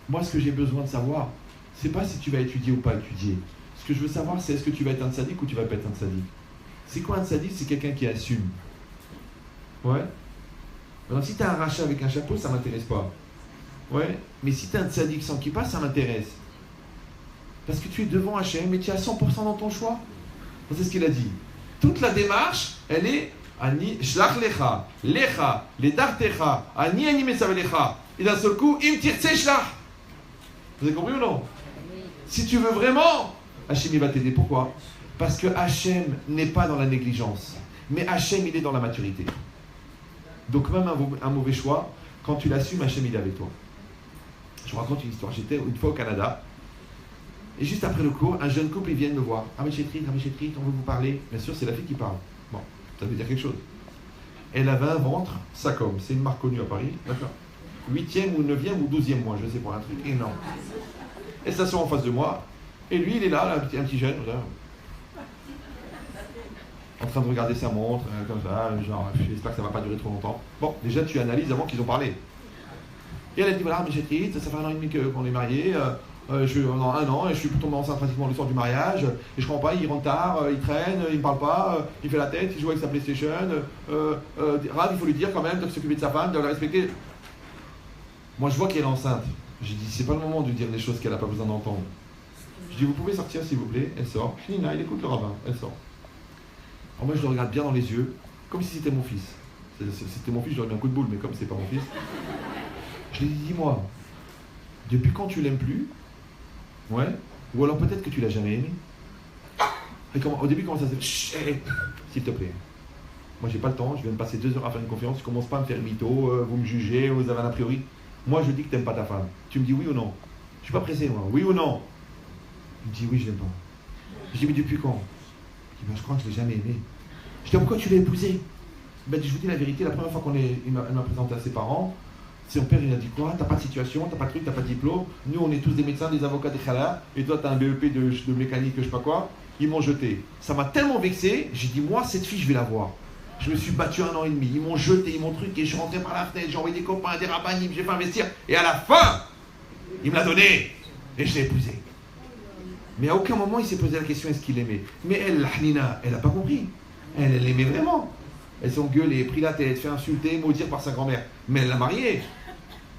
Moi, ce que j'ai besoin de savoir, c'est pas si tu vas étudier ou pas étudier. Ce que je veux savoir, c'est est-ce que tu vas être un tzaddik ou tu vas pas être un tzaddik. C'est quoi un tzaddik? C'est quelqu'un qui assume. Ouais. Alors si tu as un rachat avec un chapeau, ça m'intéresse pas. Ouais. Mais si tu as un tzaddik sans kippa, ça m'intéresse. Parce que tu es devant Hachem et tu es à 100% dans ton choix. C'est ce qu'il a dit. Toute la démarche, elle est Ani shlach lecha, lecha, ledartecha, ani ani mesavelecha. Et d'un seul coup, im tirtse shlach. Vous avez compris ou non? Si tu veux vraiment, Hachem il va t'aider. Pourquoi? Parce que Hachem n'est pas dans la négligence. Mais Hachem il est dans la maturité. Donc même un mauvais choix, quand tu l'assumes, Hachem il est avec toi. Je vous raconte une histoire. J'étais une fois au Canada. Et juste après le cours, un jeune couple, ils viennent me voir. Ah mais Chétrit, on veut vous parler. Bien sûr, c'est la fille qui parle. Bon, ça veut dire quelque chose. Elle avait un ventre, Sacom, c'est une marque connue à Paris, d'accord. 8e ou 9e ou 12e mois, je sais pas, un truc énorme. Elle s'assoit en face de moi, et lui, il est là, un petit jeune, là, en train de regarder sa montre, comme ça, genre, j'espère que ça va pas durer trop longtemps. Bon, déjà, tu analyses avant qu'ils ont parlé. Et elle a dit, voilà, mais Chétrit, ça fait 1 an et demi qu'on est mariés, dans 1 an, et je suis tombé enceinte pratiquement le soir du mariage, et je comprends pas, il rentre tard, il traîne, il me parle pas, il fait la tête, il joue avec sa PlayStation, Rav, il faut lui dire quand même de s'occuper de sa femme, de la respecter. Moi je vois qu'elle est enceinte, j'ai dit c'est pas le moment de lui dire des choses qu'elle n'a pas besoin d'entendre. Je dis vous pouvez sortir s'il vous plaît, elle sort, Nina, il écoute le rabbin, elle sort. Alors moi je le regarde bien dans les yeux, comme si c'était mon fils. Si c'était mon fils, j'aurais mis un coup de boule, mais comme c'est pas mon fils, je lui ai dit dis-moi, depuis quand tu l'aimes plus? Ouais. Ou alors peut-être que tu l'as jamais aimé. Et au début, comment ça se fait? S'il te plaît. Moi, j'ai pas le temps. Je viens de passer 2 heures à faire une conférence. Tu commences pas à me faire mytho. Vous me jugez. Vous avez un a priori. Moi, je dis que t'aimes pas ta femme. Tu me dis oui ou non? Je suis pas pressé, moi. Oui ou non? Il me dit oui, je l'aime pas. Je dis mais depuis quand? Il dit ben, je crois que je l'ai jamais aimé. Je dis pourquoi tu l'as épousé? Ben, je vous dis la vérité. La première fois elle m'a présenté à ses parents. Son père, il a dit quoi? T'as pas de situation, t'as pas de truc, t'as pas de diplôme. Nous, on est tous des médecins, des avocats, des khalas. Et toi, t'as un BEP de mécanique, je sais pas quoi. Ils m'ont jeté. Ça m'a tellement vexé. J'ai dit, moi, cette fille, je vais la voir. Je me suis battu 1 an et demi. Ils m'ont jeté, ils m'ont truqué. Je suis rentré par la fenêtre. J'ai envoyé des copains, des rabbinim. J'ai fait investir. Et à la fin, il me l'a donné. Et je l'ai épousé. Mais à aucun moment, il s'est posé la question, est-ce qu'il aimait? Mais elle, la Hanina, elle n'a pas compris. Elle aimait vraiment. Elle s'est engueulée, pris la tête, fait insulter, maudire par sa grand-mère. Mais elle l'a mariée.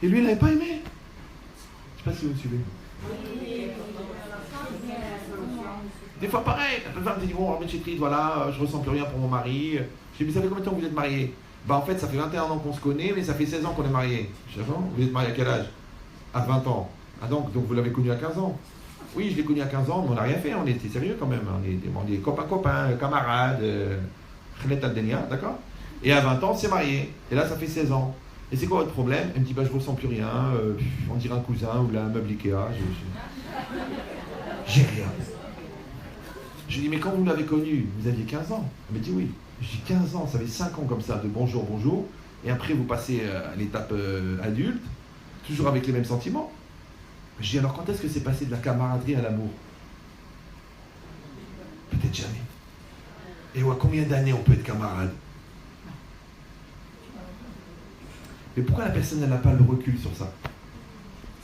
Et lui, il n'avait pas aimé. Je ne sais pas si vous me suivez. Des fois, pareil. La femme te dit, bon, Chétrit, voilà, je ressens plus rien pour mon mari. Je dis, mais ça fait combien de temps que vous êtes mariés? Bah, en fait, ça fait 21 ans qu'on se connaît, mais ça fait 16 ans qu'on est mariés. Je dis, vous êtes mariés à quel âge? À 20 ans. Ah, donc vous l'avez connu à 15 ans. Oui, je l'ai connu à 15 ans, mais on n'a rien fait. On était sérieux quand même. On est copains, camarades, d'accord? Et à 20 ans, on s'est mariés. Et là, ça fait 16 ans. Et c'est quoi votre problème? Elle me dit, bah, je ressens plus rien, on dirait un cousin ou là, un meuble Ikea. J'ai rien. Je lui dis, mais quand vous l'avez connu, vous aviez 15 ans? Elle me dit oui. Je dis 15 ans, ça fait 5 ans comme ça, de bonjour, bonjour. Et après, vous passez à l'étape adulte, toujours avec les mêmes sentiments. Je dis, alors quand est-ce que c'est passé de la camaraderie à l'amour? Peut-être jamais. Et ouais, combien d'années on peut être camarade? Mais pourquoi la personne n'a pas le recul sur ça?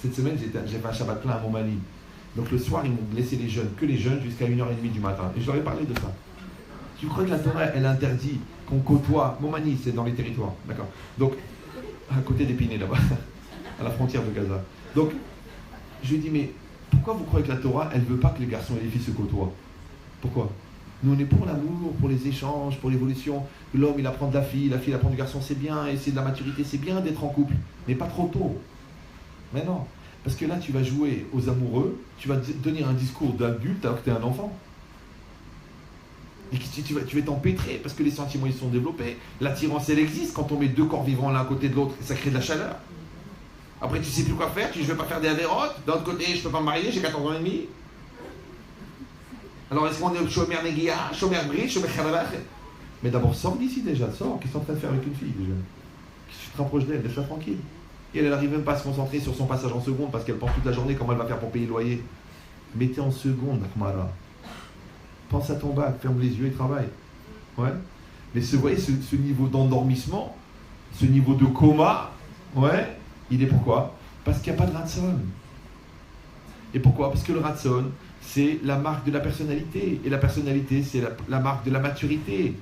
Cette semaine, j'ai fait un Shabbat plein à Montmagny. Donc le soir, ils m'ont laissé les jeunes, que les jeunes, jusqu'à 1h30 du matin. Et je leur ai parlé de ça. Tu crois que la Torah, elle interdit qu'on côtoie? Montmagny, c'est dans les territoires, d'accord? Donc, à côté d'Épinay, là-bas, à la frontière de Gaza. Donc, je lui ai dit, mais pourquoi vous croyez que la Torah, elle ne veut pas que les garçons et les filles se côtoient? Pourquoi? Nous, on est pour l'amour, pour les échanges, pour l'évolution. L'homme, il apprend de la fille apprend du garçon, c'est bien, et c'est de la maturité, c'est bien d'être en couple, mais pas trop tôt. Mais non, parce que là, tu vas jouer aux amoureux, tu vas donner un discours d'adulte alors que tu es un enfant. Et tu vas t'empêtrer, parce que les sentiments, ils sont développés. L'attirance, elle existe quand on met 2 corps vivants l'un à côté de l'autre, et ça crée de la chaleur. Après, tu sais plus quoi faire, je ne vais pas faire des avérotes. D'un autre côté, je ne peux pas me marier, j'ai 14 ans et demi. Alors, est-ce qu'on est au Shomer Negia, Shomer Brit, Shomer Khalalach? Mais d'abord, sors d'ici déjà, sors. Qu'est-ce que tu es en train de faire avec une fille déjà? Qu'est-ce que tu te rapproches d'elle? Laisse-la tranquille. Et elle n'arrive même pas à se concentrer sur son passage en seconde parce qu'elle pense toute la journée comment elle va faire pour payer le loyer. Mettez en seconde, Akmara. Pense à ton bac, ferme les yeux et travaille. Ouais. Mais vous voyez, ce niveau d'endormissement, ce niveau de coma, ouais, il est pourquoi? Parce qu'il n'y a pas de ratzon. Et pourquoi? Parce que le ratson, c'est la marque de la personnalité. Et la personnalité, c'est la marque de la maturité.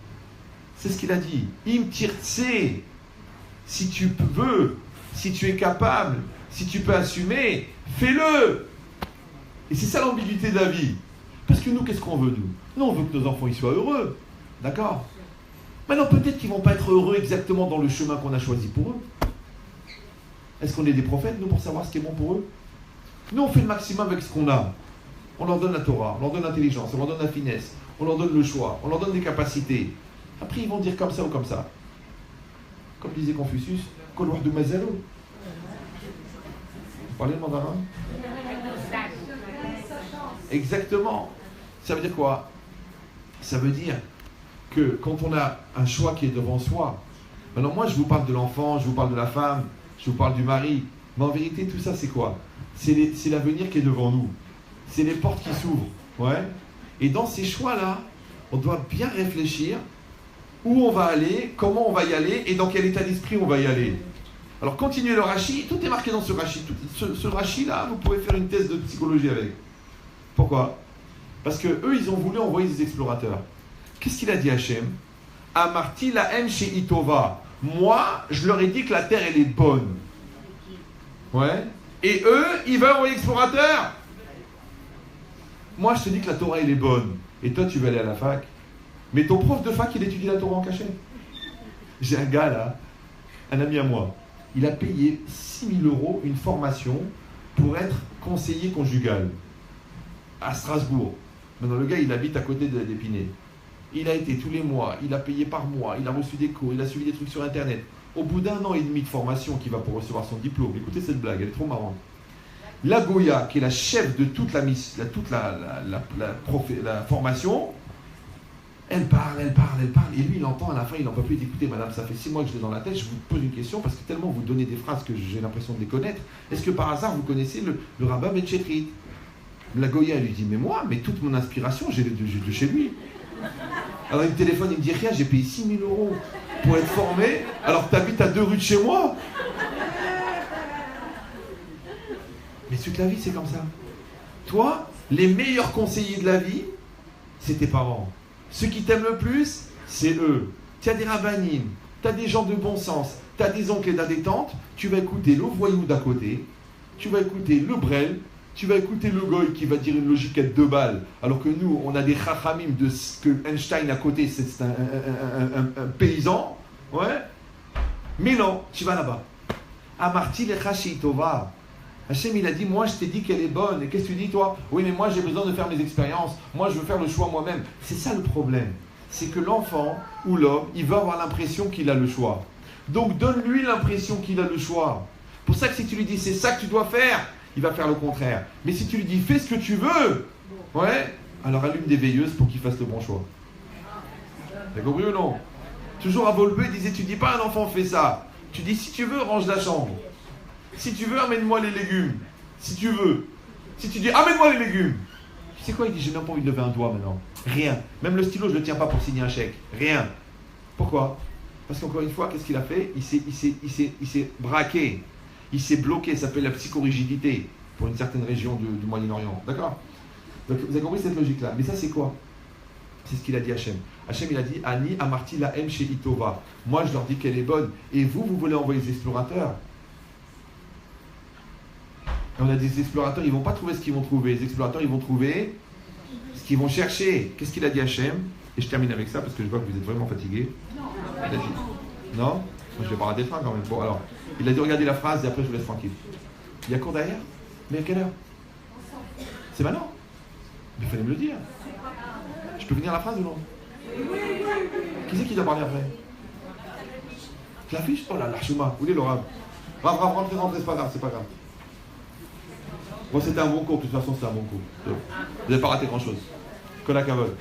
C'est ce qu'il a dit. Im tirtse, si tu veux, si tu es capable, si tu peux assumer, fais-le. Et c'est ça l'ambiguïté de la vie. Parce que nous, qu'est-ce qu'on veut, nous? Nous, on veut que nos enfants ils soient heureux. D'accord? Maintenant, peut-être qu'ils ne vont pas être heureux exactement dans le chemin qu'on a choisi pour eux. Est-ce qu'on est des prophètes, nous, pour savoir ce qui est bon pour eux? Nous, on fait le maximum avec ce qu'on a. On leur donne la Torah, on leur donne l'intelligence, on leur donne la finesse, on leur donne le choix, on leur donne des capacités. Après, ils vont dire comme ça ou comme ça. Comme disait Confucius, Koloir de Mazalo. Vous parlez le mandarin? Exactement. Ça veut dire quoi? Ça veut dire que quand on a un choix qui est devant soi, maintenant moi je vous parle de l'enfant, je vous parle de la femme, je vous parle du mari, mais en vérité tout ça c'est quoi? C'est l'avenir qui est devant nous. C'est les portes qui s'ouvrent. Ouais. Et dans ces choix-là, on doit bien réfléchir où on va aller, comment on va y aller et dans quel état d'esprit on va y aller. Alors continuez le Rashi, tout est marqué dans ce Rashi. Ce Rashi-là, vous pouvez faire une thèse de psychologie avec. Pourquoi? Parce que eux, ils ont voulu envoyer des explorateurs. Qu'est-ce qu'il a dit Hachem? Amarti la hem chez Itova. Moi, je leur ai dit que la terre, elle est bonne. Ouais. Et eux, ils veulent envoyer des explorateurs. Moi, je te dis que la Torah, elle est bonne. Et toi, tu veux aller à la fac. Mais ton prof de fac, il étudie la Torah en cachet. J'ai un gars, là, un ami à moi. Il a payé 6 000 € une formation pour être conseiller conjugal à Strasbourg. Maintenant, le gars, il habite à côté d'Épinay. Il a été tous les mois, il a payé par mois, il a reçu des cours, il a suivi des trucs sur Internet. Au bout d'1 an et demi de formation qu'il va pour recevoir son diplôme, écoutez cette blague, elle est trop marrante. La Goya, qui est la chef de toute la formation, elle parle, et lui il entend à la fin, il n'en peut plus d'écouter, madame, ça fait 6 mois que je l'ai dans la tête, je vous pose une question, parce que tellement vous donnez des phrases que j'ai l'impression de les connaître. Est-ce que par hasard vous connaissez le rabbin Ben Chetrit? La Goya, elle lui dit, mais toute mon inspiration, j'ai de chez lui. Alors il me téléphone, il me dit, rien, j'ai payé 6 000 € pour être formé, alors que tu habites à 2 rues de chez moi. Mais toute la vie, c'est comme ça. Toi, les meilleurs conseillers de la vie, c'est tes parents. Ceux qui t'aiment le plus, c'est eux. Tu as des rabbinim, tu as des gens de bon sens, tu as des oncles et des tantes, tu vas écouter le voyou d'à côté, tu vas écouter le brel, tu vas écouter le goy qui va dire une logique à 2 balles, alors que nous, on a des chachamim de ce que Einstein à côté, c'est un paysan. Ouais. Mais non, tu vas là-bas. Amarti lechashi tova. Hachem, il a dit, moi, je t'ai dit qu'elle est bonne. Et qu'est-ce que tu dis, toi? Oui, mais moi, j'ai besoin de faire mes expériences. Moi, je veux faire le choix moi-même. C'est ça le problème. C'est que l'enfant ou l'homme, il va avoir l'impression qu'il a le choix. Donc, donne-lui l'impression qu'il a le choix. Pour ça que si tu lui dis, c'est ça que tu dois faire, il va faire le contraire. Mais si tu lui dis, fais ce que tu veux, ouais, alors allume des veilleuses pour qu'il fasse le bon choix. T'as compris ou non? Toujours à Volbeu, il disait, tu dis pas à un enfant, fais ça. Tu dis, si tu veux, range la chambre. Si tu veux, amène-moi les légumes. Si tu veux. Si tu dis, amène-moi les légumes. Tu sais quoi? Il dit, j'ai même pas envie de lever un doigt maintenant. Rien. Même le stylo, je ne le tiens pas pour signer un chèque. Rien. Pourquoi? Parce qu'encore une fois, qu'est-ce qu'il a fait? Il s'est braqué. Il s'est bloqué. Ça s'appelle la psychorigidité pour une certaine région du Moyen-Orient. D'accord? Donc, vous avez compris cette logique-là. Mais ça, c'est quoi? C'est ce qu'il a dit Hachem. Hachem, il a dit, Ani amarti la hem chez Itova. Moi, je leur dis qu'elle est bonne. Et vous voulez envoyer des explorateurs? On a des explorateurs, ils ne vont pas trouver ce qu'ils vont trouver. Les explorateurs, ils vont trouver ce qu'ils vont chercher. Qu'est-ce qu'il a dit Hachem? Et je termine avec ça parce que je vois que vous êtes vraiment fatigués. Non? Moi, je vais pas rater le train quand même. Bon, alors, il a dit, regardez la phrase et après je vous laisse tranquille. Il y a cours derrière? Mais à quelle heure? C'est maintenant? Mais il fallait me le dire. Je peux finir la phrase ou non? Qui c'est qui doit parler après? Je l'affiche? Oh là, l'archouma. Où est l'orabe? Rentrez, c'est pas grave, c'est pas grave. Bon, c'était un bon cours, de toute façon, c'était un bon cours. Vous n'avez pas raté grand-chose. Kolakavod.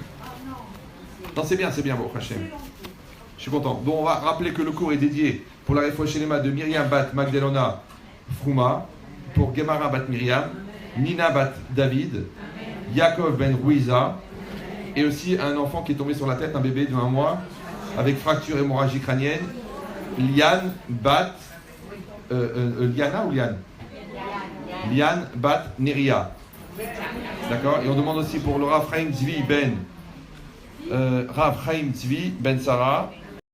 Non, c'est bien, bon, Hachem. Je suis content. Donc, on va rappeler que le cours est dédié pour la Refoua Shelema de Myriam Bat Magdalena Frouma, pour Gemara Bat Myriam, Nina Bat David, Yaakov Ben Ruiza, et aussi un enfant qui est tombé sur la tête, un bébé de 1 mois, avec fracture hémorragique crânienne, Liane Bat. Liana ou Liane? Liane Bat Neria. D'accord. Et on demande aussi pour le Rav Chaim Tzvi Ben Rav Chaim Tzvi Ben Sarah.